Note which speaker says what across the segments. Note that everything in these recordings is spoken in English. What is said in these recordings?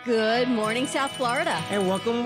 Speaker 1: Good morning, South Florida.
Speaker 2: And welcome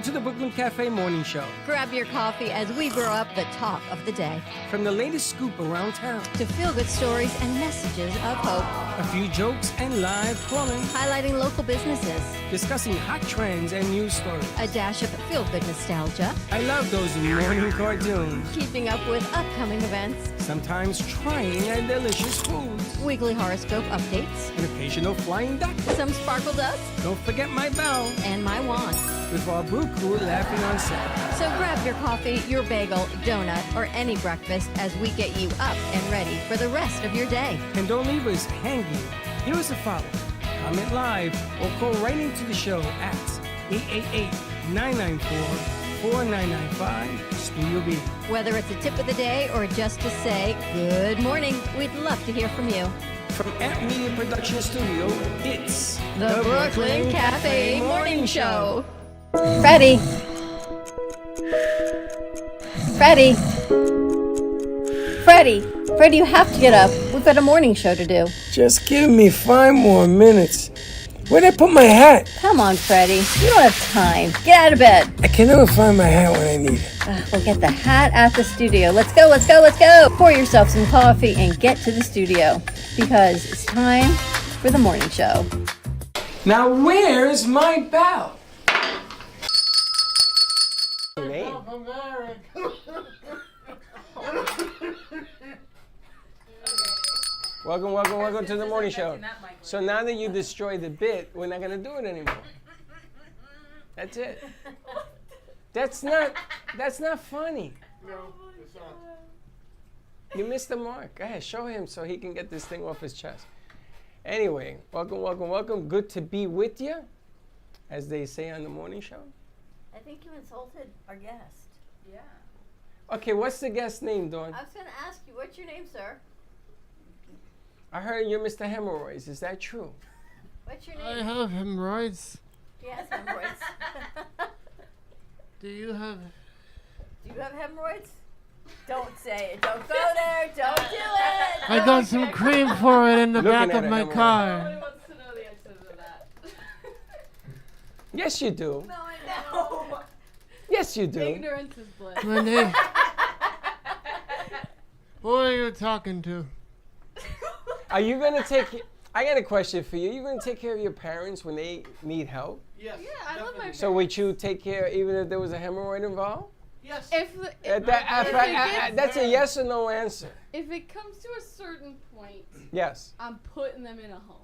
Speaker 2: to the Brooklyn Cafe Morning Show.
Speaker 1: Grab your coffee as we brew up the talk of the day.
Speaker 2: From the latest scoop around town
Speaker 1: to feel-good stories and messages of hope.
Speaker 2: A few jokes and live plumbing.
Speaker 1: Highlighting local businesses.
Speaker 2: Discussing hot trends and news stories.
Speaker 1: A dash of feel-good nostalgia.
Speaker 2: I love those morning cartoons.
Speaker 1: Keeping up with upcoming events.
Speaker 2: Sometimes trying and delicious foods.
Speaker 1: Weekly horoscope updates.
Speaker 2: An occasional flying duck.
Speaker 1: Some sparkle dust.
Speaker 2: Don't forget my bell.
Speaker 1: And my wand.
Speaker 2: With our brew crew laughing on set.
Speaker 1: So grab your coffee, your bagel, donut, or any breakfast as we get you up and ready for the rest of your day.
Speaker 2: And don't leave us hanging. Give us a follow. Comment live or call right into the show at 888-994-4995 Studio B.
Speaker 1: Whether it's a tip of the day or just to say good morning, we'd love to hear from you.
Speaker 2: From Amp Media Production Studio, it's
Speaker 1: the Brooklyn Cafe Morning Show. Freddie. Freddie, you have to get up. We've got a morning show to do.
Speaker 2: Just give me 5 more minutes. Where'd I put my hat?
Speaker 1: Come on, Freddie. You don't have time. Get out of bed.
Speaker 2: I can never find my hat when I need it.
Speaker 1: We'll get the hat at the studio. Let's go. Pour yourself some coffee and get to the studio because it's time for the morning show.
Speaker 2: Now, where's my bell? Welcome to the morning show. So now that you destroy the bit, we're not going to do it anymore. That's it. That's not funny.
Speaker 3: No, it's not.
Speaker 2: You missed the mark. Go ahead, show him so he can get this thing off his chest. Anyway, welcome. Good to be with you, as they say on the morning show.
Speaker 1: I think you insulted our guest.
Speaker 4: Yeah.
Speaker 2: Okay, what's the guest's name, Dawn?
Speaker 1: I was going to ask you, what's your name, sir?
Speaker 2: I heard you're Mr. Hemorrhoids. Is that true?
Speaker 1: What's your
Speaker 3: I
Speaker 1: name?
Speaker 3: have hemorrhoids.
Speaker 1: He has hemorrhoids.
Speaker 3: Do you have
Speaker 1: hemorrhoids? Don't say it. Don't go there. Don't do it.
Speaker 3: I got some cream for it in the
Speaker 2: Looking
Speaker 3: back
Speaker 2: at
Speaker 3: of
Speaker 2: a
Speaker 3: my
Speaker 2: hemorrhoid.
Speaker 3: car.
Speaker 4: Nobody wants to know the answer to that.
Speaker 2: Yes, you do.
Speaker 4: No, I know.
Speaker 2: Yes, you do.
Speaker 4: Ignorance is bliss.
Speaker 3: My name. Who are you talking to?
Speaker 2: Are you going to take... I got a question for you. Are you going to take care of your parents when they need help?
Speaker 3: Yes.
Speaker 4: Yeah, I love my parents.
Speaker 2: So would you take care even if there was a hemorrhoid involved?
Speaker 3: Yes.
Speaker 2: That's a yes or no answer.
Speaker 4: If it comes to a certain point,
Speaker 2: Yes.
Speaker 4: I'm putting them in a home.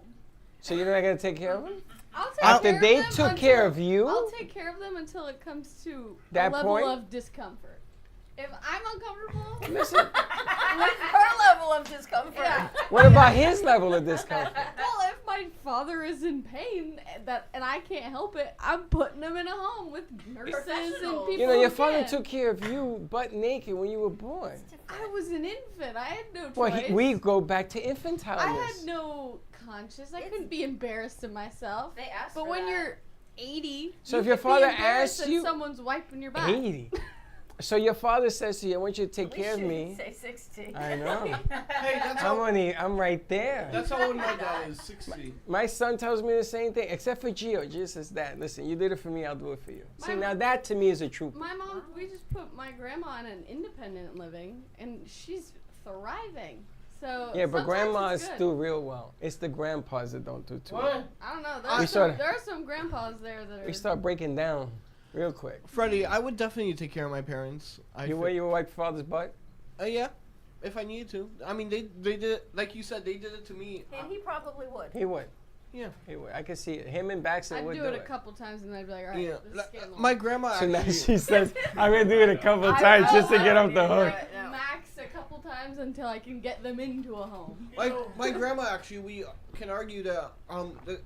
Speaker 2: So you're not going to take care of them?
Speaker 4: I'll take
Speaker 2: After
Speaker 4: care
Speaker 2: they
Speaker 4: of them
Speaker 2: took
Speaker 4: until-
Speaker 2: care of you?
Speaker 4: I'll take care of them until it comes to
Speaker 2: That
Speaker 4: a level
Speaker 2: point?
Speaker 4: of discomfort. If I'm uncomfortable,
Speaker 2: Listen,
Speaker 1: With her level of discomfort.
Speaker 4: yeah.
Speaker 2: what about his level of discomfort?
Speaker 4: Well, if my father is in pain and I can't help it, I'm putting him in a home with nurses and people.
Speaker 2: You know, your
Speaker 4: who
Speaker 2: father
Speaker 4: can.
Speaker 2: took care of you butt naked when you were born.
Speaker 4: I was an infant. I had no choice.
Speaker 2: Well, we go back to infantileness.
Speaker 4: I had no conscience. I couldn't be embarrassed of myself.
Speaker 1: They asked
Speaker 4: But
Speaker 1: for
Speaker 4: when
Speaker 1: that.
Speaker 4: you're 80,
Speaker 2: So
Speaker 4: you
Speaker 2: if your
Speaker 4: could
Speaker 2: father
Speaker 4: be embarrassed
Speaker 2: asked
Speaker 4: that
Speaker 2: you-
Speaker 4: someone's wiping your back.
Speaker 2: 80. So your father says to you, I want you to take care of me.
Speaker 1: Say 60.
Speaker 2: I know.
Speaker 3: Hey, that's
Speaker 2: I'm right there.
Speaker 3: That's how old my dad is. 60.
Speaker 2: My son tells me the same thing, except for Gio. Gio says that. Listen, you did it for me, I'll do it for you. See,
Speaker 4: My
Speaker 2: now
Speaker 4: mom-
Speaker 2: that to me is a trooper.
Speaker 4: My mom, we just put my grandma on an independent living, and she's thriving. So
Speaker 2: Yeah, but
Speaker 4: sometimes
Speaker 2: grandmas
Speaker 4: it's good.
Speaker 2: do real well. It's the grandpas that don't do too well.
Speaker 3: What?
Speaker 4: I don't know.
Speaker 2: We sorta-
Speaker 4: There are some grandpas there that are.
Speaker 2: We start breaking down real quick.
Speaker 3: Freddie, I would definitely take care of my parents.
Speaker 2: You would wipe your father's butt?
Speaker 3: Yeah, if I needed to. I mean, they did it, like you said, they did it to me.
Speaker 1: And he probably would.
Speaker 2: He would.
Speaker 3: Yeah.
Speaker 2: He would. I could see it. Him and Baxter
Speaker 4: I'd
Speaker 2: would
Speaker 4: do it a couple times, and I'd be like, all right,
Speaker 3: Yeah.
Speaker 4: this is getting long.
Speaker 3: My grandma
Speaker 2: So now
Speaker 3: actually.
Speaker 2: she says, I'm going to do it a couple of times just to get off the hook.
Speaker 1: No.
Speaker 4: Max a couple times until I can get them into a home.
Speaker 3: My grandma actually, we can argue that the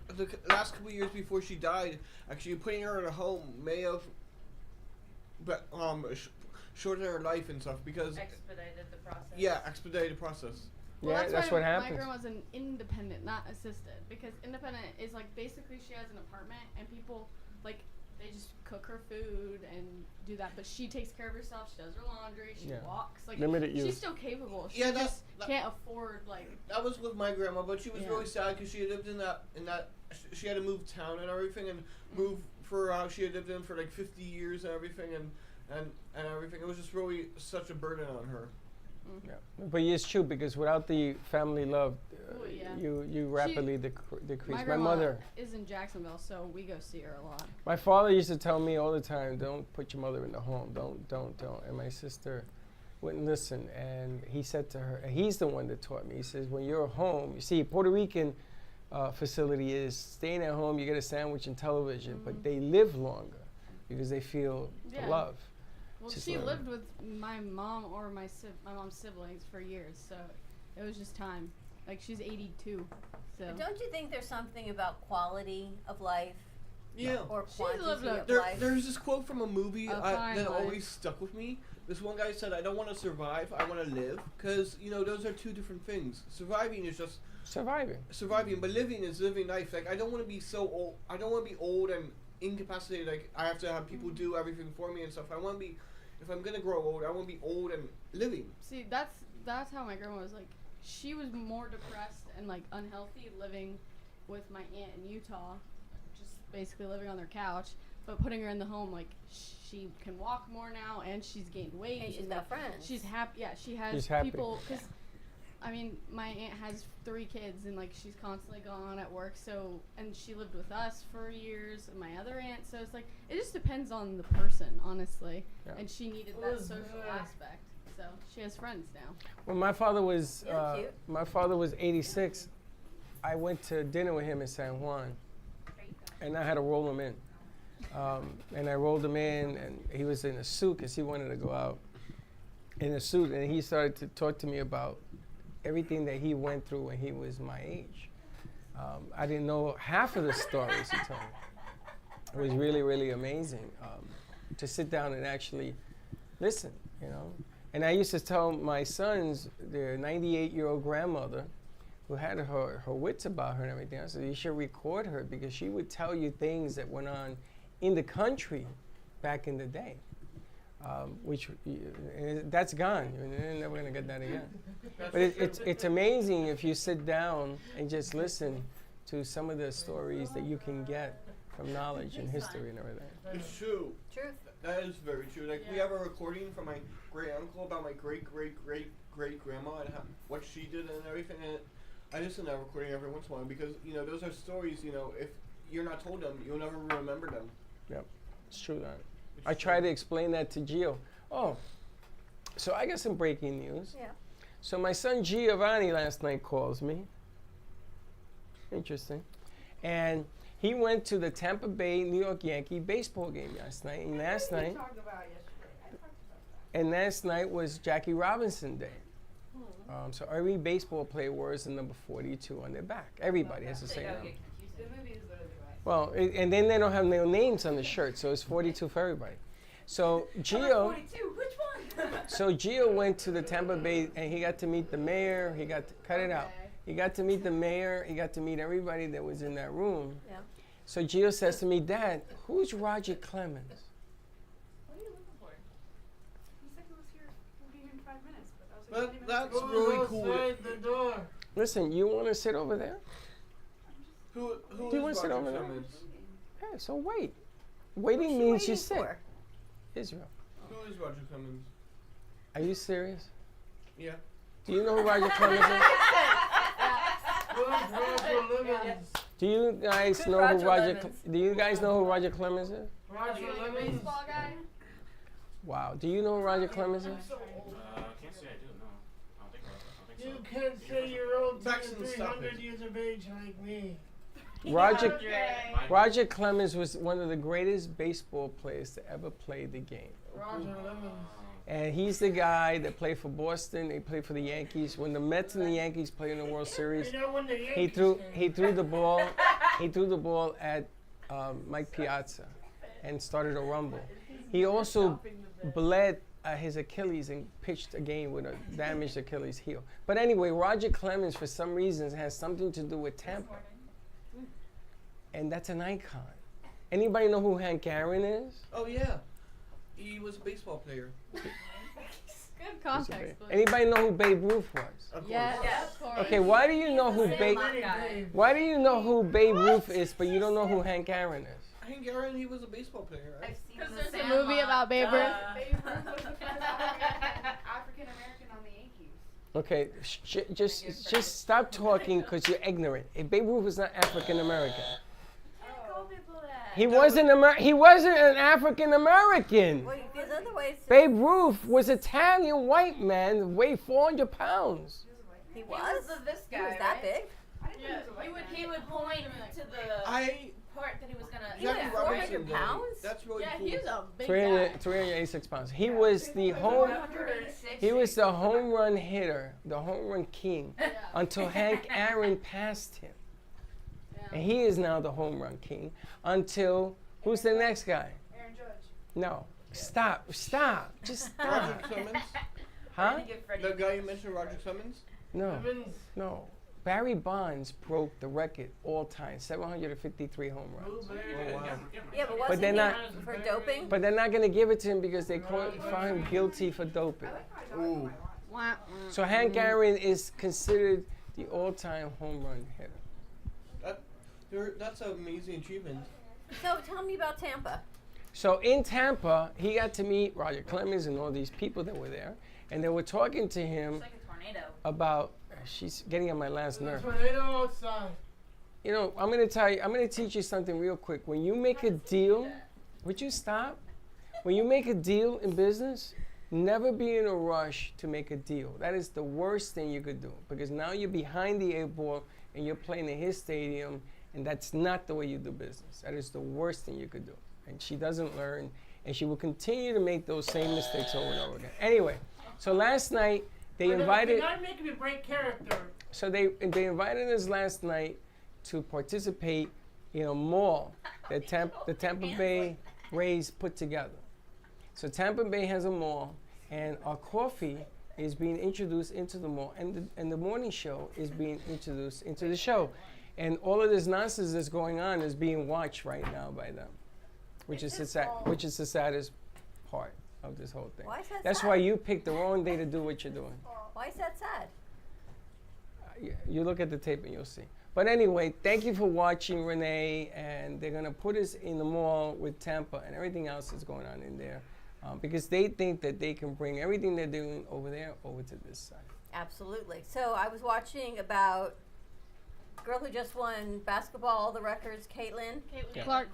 Speaker 3: last couple of years before she died, actually putting her in a home may have, but shortened her life and stuff because
Speaker 4: Expedited the process.
Speaker 3: yeah, expedited the process.
Speaker 4: Well,
Speaker 2: Yeah, that's
Speaker 4: why
Speaker 2: what happens.
Speaker 4: My grandma's an independent, not assisted, because independent is like basically she has an apartment and people like they just cook her food and do that, but she takes care of herself. She does her laundry. She
Speaker 2: Yeah.
Speaker 4: walks. Like
Speaker 2: Limited
Speaker 4: she's
Speaker 2: use.
Speaker 4: still capable. She
Speaker 3: Yeah,
Speaker 4: just
Speaker 3: that-
Speaker 4: can't afford like.
Speaker 3: That was with my grandma, but she was
Speaker 4: Yeah.
Speaker 3: really sad because she lived in that she had to move town and everything, and move for she had lived in for like 50 years and everything, and everything. It was just really such a burden on her.
Speaker 2: Yeah. But it's true, because without the family love,
Speaker 4: Oh, yeah.
Speaker 2: you rapidly decrease.
Speaker 4: My
Speaker 2: My
Speaker 4: grandma
Speaker 2: mother,
Speaker 4: is in Jacksonville, so we go see her a lot.
Speaker 2: my father used to tell me all the time, don't put your mother in the home, don't. And my sister wouldn't listen. And he said to her, and he's the one that taught me, he says, when you're home, you see, Puerto Rican facility is staying at home, you get a sandwich and television, but they live longer because they feel the love.
Speaker 4: Well,
Speaker 2: Just
Speaker 4: she
Speaker 2: learn.
Speaker 4: lived with my mom or my mom's siblings for years, so it was just time. Like, she's 82, so.
Speaker 1: But don't you think there's something about quality of life
Speaker 3: Yeah.
Speaker 1: or
Speaker 4: She's lived
Speaker 1: quantity
Speaker 4: a-
Speaker 1: of
Speaker 3: There,
Speaker 1: life?
Speaker 3: there's this quote from a movie
Speaker 4: A fine
Speaker 3: that
Speaker 4: life.
Speaker 3: always stuck with me. This one guy said, "I don't want to survive. I want to live," because those are two different things. Surviving is just surviving, but living is living life. Like, I don't want to be so old. I don't want to be old and incapacitated. Like, I have to have people do everything for me and stuff. I want to be, if I'm gonna grow old, I want to be old and living.
Speaker 4: See, that's how my grandma was. Like, she was more depressed and like unhealthy living with my aunt in Utah, just basically living on their couch. But putting her in the home, like, she can walk more now, and she's gained weight.
Speaker 1: And she's
Speaker 4: and,
Speaker 1: got
Speaker 4: like,
Speaker 1: friends.
Speaker 4: She's happy. Yeah, she has
Speaker 2: She's happy.
Speaker 4: people. Cause, I mean, my aunt has 3 kids, and like she's constantly gone at work. So, and she lived with us for years, and my other aunt. So it's like, it just depends on the person, honestly.
Speaker 2: Yeah.
Speaker 4: And she needed that social aspect. So she has friends now.
Speaker 2: When my father was
Speaker 1: You're cute.
Speaker 2: 86, I went to dinner with him in San Juan, and I had to roll him in. And I rolled him in, and he was in a suit because he wanted to go out in a suit, and he started to talk to me about everything that he went through when he was my age. I didn't know half of the stories he told me. It was really, really amazing to sit down and actually listen, And I used to tell my sons, their 98-year-old grandmother, who had her wits about her and everything, I said, you should record her, because she would tell you things that went on in the country back in the day, that's gone. You're never going to get that again. But it's amazing if you sit down and just listen to some of the stories that you can get from knowledge and history and everything.
Speaker 3: It's true.
Speaker 1: Truth.
Speaker 3: That is very true. Like, we have a recording from my great uncle about my great grandma and what she did and everything. And I listen to that recording every once in a while because those are stories. If you're not told them, you'll never remember them.
Speaker 2: Yep, it's true that. I try to explain that to Gio. Oh, so I got some breaking news.
Speaker 1: Yeah.
Speaker 2: So my son Giovanni last night calls me. Interesting. And he went to the Tampa Bay New York Yankee baseball game last night. And last night was Jackie Robinson Day. So every baseball player wears the number 42 on their back. Everybody has the same number. Well, and then they don't have no names on the shirt, so it's 42 for everybody. So Gio, so Gio went to the Tampa Bay, and he got to meet the mayor. He got to cut it out. He got to meet the mayor. He got to meet everybody that was in that room.
Speaker 1: Yeah.
Speaker 2: So Gio says to me, Dad, who's Roger Clemens?
Speaker 5: What are you looking for? He said he was here. He'll be here in 5 minutes, but I was like,
Speaker 3: That's
Speaker 5: "20 minutes."
Speaker 3: really cool.
Speaker 6: Outside the door.
Speaker 2: Listen, you want to sit over there?
Speaker 3: Who
Speaker 2: Do you
Speaker 3: is
Speaker 2: want to sit
Speaker 3: Roger
Speaker 2: over there?
Speaker 3: Clemens?
Speaker 2: Yeah, so wait. Waiting means you sit.
Speaker 1: For?
Speaker 2: Israel.
Speaker 3: Who is Roger Clemens?
Speaker 2: Are you serious?
Speaker 3: Yeah.
Speaker 2: Do you know who Roger Clemens is?
Speaker 6: Who's Roger Lemons?
Speaker 2: Do you guys know who Do you guys know who Roger Clemens is?
Speaker 6: Roger Lemons?
Speaker 4: Baseball guy.
Speaker 2: Wow. Do you know who Roger Clemens is?
Speaker 7: Can't say I do, no. I don't think so.
Speaker 6: You can't say you're old till
Speaker 3: Jackson,
Speaker 6: you're
Speaker 3: stop
Speaker 6: 300
Speaker 3: it.
Speaker 6: years of age like me.
Speaker 2: Roger Clemens was one of the greatest baseball players to ever play the game.
Speaker 6: Roger Lemons.
Speaker 2: And he's the guy that played for Boston. He played for the Yankees. When the Mets and the Yankees played in the World Series,
Speaker 6: You know when the
Speaker 2: he
Speaker 6: Yankees
Speaker 2: threw
Speaker 6: came.
Speaker 2: the ball. He threw the ball at Mike Piazza, and started a rumble. He also bled his Achilles and pitched a game with a damaged Achilles heel. But anyway, Roger Clemens, for some reason, has something to do with Tampa, and that's an icon. Anybody know who Hank Aaron is?
Speaker 3: Oh yeah. He was a baseball player.
Speaker 4: Good context. but-
Speaker 2: Anybody know who Babe Ruth was?
Speaker 3: Of course.
Speaker 4: Yeah, of course.
Speaker 2: Okay, why do you know who Babe?
Speaker 6: Guy.
Speaker 2: Why do you know who Babe Ruth is, but you don't know who Hank Aaron is?
Speaker 3: Hank Aaron, he was a baseball player, right?
Speaker 8: I've seen
Speaker 4: Because
Speaker 8: the
Speaker 4: there's a
Speaker 8: Sandlot.
Speaker 4: movie about Babe Ruth.
Speaker 5: Babe Ruth was the first African American on the Yankees.
Speaker 2: Okay, just stop talking because you're ignorant. Babe Ruth was not African American.
Speaker 8: Tell people that.
Speaker 2: He wasn't an African American.
Speaker 1: Wait, there's other ways.
Speaker 2: Babe Ruth was Italian white man, weighed 400 pounds.
Speaker 1: He
Speaker 8: He
Speaker 1: was.
Speaker 8: was this guy,
Speaker 1: He was that
Speaker 8: right?
Speaker 1: big.
Speaker 5: I didn't know he was a white
Speaker 8: He would point to the
Speaker 3: I
Speaker 8: part that he was gonna.
Speaker 1: He was
Speaker 3: Jackie
Speaker 1: 400
Speaker 3: Robinson did.
Speaker 1: pounds?
Speaker 3: That's really
Speaker 4: Yeah,
Speaker 3: cool.
Speaker 4: he's a big
Speaker 2: 300,
Speaker 4: guy.
Speaker 2: 386 pounds. He was the home run hitter, the home run king,
Speaker 4: Yeah.
Speaker 2: until Hank Aaron passed him.
Speaker 4: Yeah.
Speaker 2: And he is now the home run king until, who's the next guy?
Speaker 5: Aaron Judge.
Speaker 2: No, stop, just stop.
Speaker 3: Roger Clemens.
Speaker 2: Huh?
Speaker 3: The guy you mentioned, Roger Clemens.
Speaker 2: No,
Speaker 6: Evans.
Speaker 2: no. Barry Bonds broke the record all time, 753 home runs.
Speaker 3: Oh, wow.
Speaker 1: Yeah, but
Speaker 2: But
Speaker 1: wasn't
Speaker 2: they're
Speaker 1: he
Speaker 2: not.
Speaker 1: for doping?
Speaker 2: But they're not going to give it to him because they found him guilty for doping.
Speaker 3: Ooh.
Speaker 4: Wah, wah.
Speaker 2: So Hank Aaron is considered the all-time home run hitter.
Speaker 3: That's an amazing achievement.
Speaker 1: So tell me about Tampa.
Speaker 2: So in Tampa, he got to meet Roger Clemens and all these people that were there, and they were talking to him
Speaker 8: It's like a tornado.
Speaker 2: about. She's getting on my last nerve.
Speaker 6: Tornado outside.
Speaker 2: You know, I'm going to teach you something real quick. When you make a deal, would you stop? When you make a deal in business, never be in a rush to make a deal. That is the worst thing you could do, because now you're behind the 8 ball and you're playing in his stadium, and that's not the way you do business. That is the worst thing you could do. And she doesn't learn, and she will continue to make those same mistakes over and over again. Anyway, so last night they invited.
Speaker 6: You're not making me break character.
Speaker 2: So they invited us last night to participate in a mall that the Tampa Bay Rays put together. So Tampa Bay has a mall, and our coffee is being introduced into the mall, and the morning show is being introduced into the show. And all of this nonsense that's going on is being watched right now by them, which is the saddest part of this whole thing.
Speaker 1: Why is that
Speaker 2: That's
Speaker 1: sad?
Speaker 2: why you picked the wrong day to do what you're doing.
Speaker 1: Why is that sad?
Speaker 2: You look at the tape and you'll see. But anyway, thank you for watching, Renee. And they're going to put us in the mall with Tampa and everything else that's going on in there, because they think that they can bring everything they're doing over there over to this side.
Speaker 1: Absolutely. So I was watching about girl who just won basketball, all the records, Caitlin
Speaker 4: Clark.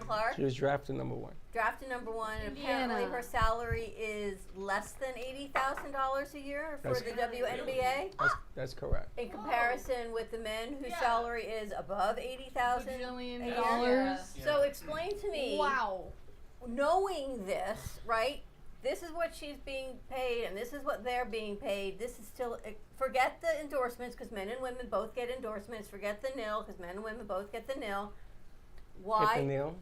Speaker 1: Clark,
Speaker 2: She was drafted #1.
Speaker 1: drafted #1, and
Speaker 4: Indiana.
Speaker 1: apparently her salary is less than $80,000 a year for
Speaker 2: That's-
Speaker 1: the WNBA.
Speaker 2: That's correct.
Speaker 1: In comparison with the men whose salary is above $80,000 a
Speaker 4: Bajillion
Speaker 1: year.
Speaker 4: dollars.
Speaker 1: So explain to me,
Speaker 4: Wow.
Speaker 1: knowing this, right? This is what she's being paid, and this is what they're being paid. This is still, forget the endorsements, because men and women both get endorsements. Forget the nil, because men and women both get the nil.
Speaker 2: Hit the
Speaker 1: Why
Speaker 2: nail.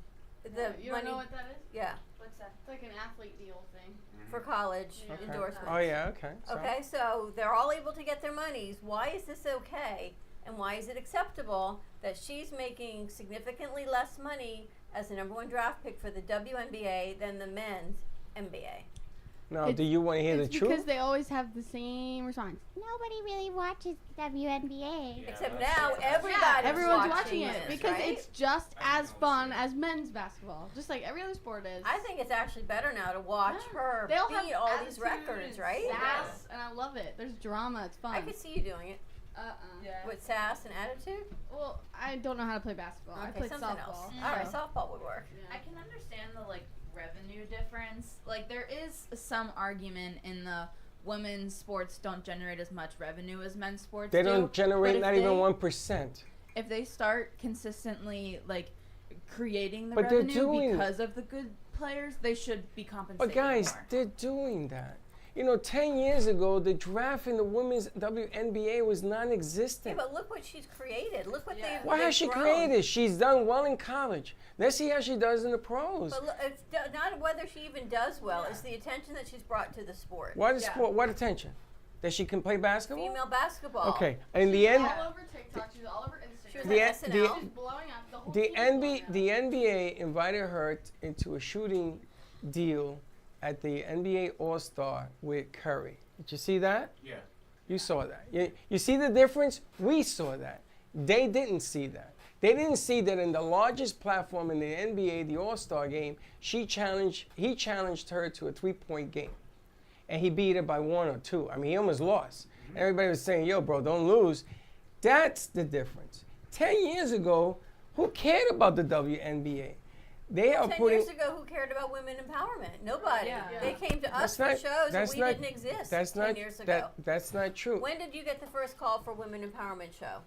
Speaker 1: the
Speaker 4: You
Speaker 1: money?
Speaker 4: don't know what that is?
Speaker 1: Yeah,
Speaker 8: What's that?
Speaker 4: It's like an athlete deal thing.
Speaker 1: for college
Speaker 4: Okay.
Speaker 1: endorsements.
Speaker 2: Oh, yeah, okay. So,
Speaker 1: Okay, so they're all able to get their monies. Why is this okay? And why is it acceptable that she's making significantly less money as the #1 draft pick for the WNBA than the men's NBA?
Speaker 2: Now,
Speaker 4: It's-
Speaker 2: do you want to hear the
Speaker 4: It's because
Speaker 2: truth?
Speaker 4: they always have the same response.
Speaker 9: Nobody really watches WNBA.
Speaker 7: Yeah,
Speaker 1: Except
Speaker 7: that's
Speaker 1: now
Speaker 7: it.
Speaker 1: everybody's
Speaker 4: Everyone's watching it
Speaker 1: this,
Speaker 4: because
Speaker 1: right?
Speaker 4: it's just
Speaker 7: I
Speaker 4: as
Speaker 7: don't
Speaker 4: fun
Speaker 7: see it.
Speaker 4: as men's basketball, just like every other sport is.
Speaker 1: I think it's actually better now to watch
Speaker 4: Yeah.
Speaker 1: her
Speaker 4: They'll
Speaker 1: beat
Speaker 4: have
Speaker 1: all these
Speaker 4: attitude
Speaker 1: records,
Speaker 4: and
Speaker 1: right?
Speaker 4: Sass, and I love it. There's drama. It's fun.
Speaker 1: I could see you doing it
Speaker 8: Yeah.
Speaker 1: with sass and attitude.
Speaker 4: Well, I don't know how to play basketball. I
Speaker 1: Okay,
Speaker 4: played
Speaker 1: something
Speaker 4: softball.
Speaker 1: else.
Speaker 8: Mm.
Speaker 1: All right,
Speaker 4: so-
Speaker 1: softball would work.
Speaker 4: Yeah.
Speaker 8: I can understand the revenue difference. Like there is some argument in the women's sports don't generate as much revenue as men's sports.
Speaker 2: They
Speaker 8: do,
Speaker 2: don't
Speaker 8: but
Speaker 2: generate
Speaker 8: if
Speaker 2: not even
Speaker 8: they-
Speaker 2: 1%.
Speaker 8: If they start consistently creating the
Speaker 2: But they're
Speaker 8: revenue
Speaker 2: doing-
Speaker 8: because of the good players, they should be compensated
Speaker 2: But guys,
Speaker 8: more.
Speaker 2: they're doing that. 10 years ago, the draft in the women's WNBA was
Speaker 1: Yeah,
Speaker 2: non-existent.
Speaker 1: but look what she's created. Look what
Speaker 8: Yeah.
Speaker 1: they've
Speaker 2: What has she
Speaker 1: grown.
Speaker 2: created? She's done well in college. Let's see how she does in the pros.
Speaker 1: But look, it's not whether she even does well. It's the attention that she's brought to the sport.
Speaker 2: What
Speaker 8: Yeah.
Speaker 2: sport? What attention? That she can play basketball?
Speaker 1: Female basketball.
Speaker 2: Okay. In the
Speaker 4: She's
Speaker 2: end,
Speaker 4: all over TikTok. She's all over
Speaker 1: She was
Speaker 4: Instagram.
Speaker 2: The-
Speaker 1: at SNL.
Speaker 4: She's blowing up the whole
Speaker 2: the
Speaker 4: team is blowing
Speaker 2: NBA,
Speaker 4: up.
Speaker 2: the NBA invited her into a shooting deal at the NBA All-Star with Curry. Did you see that?
Speaker 7: Yeah.
Speaker 2: You saw that. You see the difference? We saw that. They didn't see that. They didn't see that in the largest platform in the NBA, the All-Star game, he challenged her to a three-point game. And he beat her by 1 or 2. I mean, he almost lost. Everybody was saying, yo, bro, don't lose. That's the difference. 10 years ago, who cared about the WNBA? They are
Speaker 1: 10
Speaker 2: putting.
Speaker 1: years ago, who cared about women empowerment? Nobody.
Speaker 8: Yeah.
Speaker 1: They came to us
Speaker 2: That's
Speaker 1: for
Speaker 2: not-
Speaker 1: shows and
Speaker 2: that's
Speaker 1: we
Speaker 2: not-
Speaker 1: didn't exist
Speaker 2: That's
Speaker 1: 10
Speaker 2: not.
Speaker 1: years ago.
Speaker 2: That's not true.
Speaker 1: When did you get the first call for women empowerment show?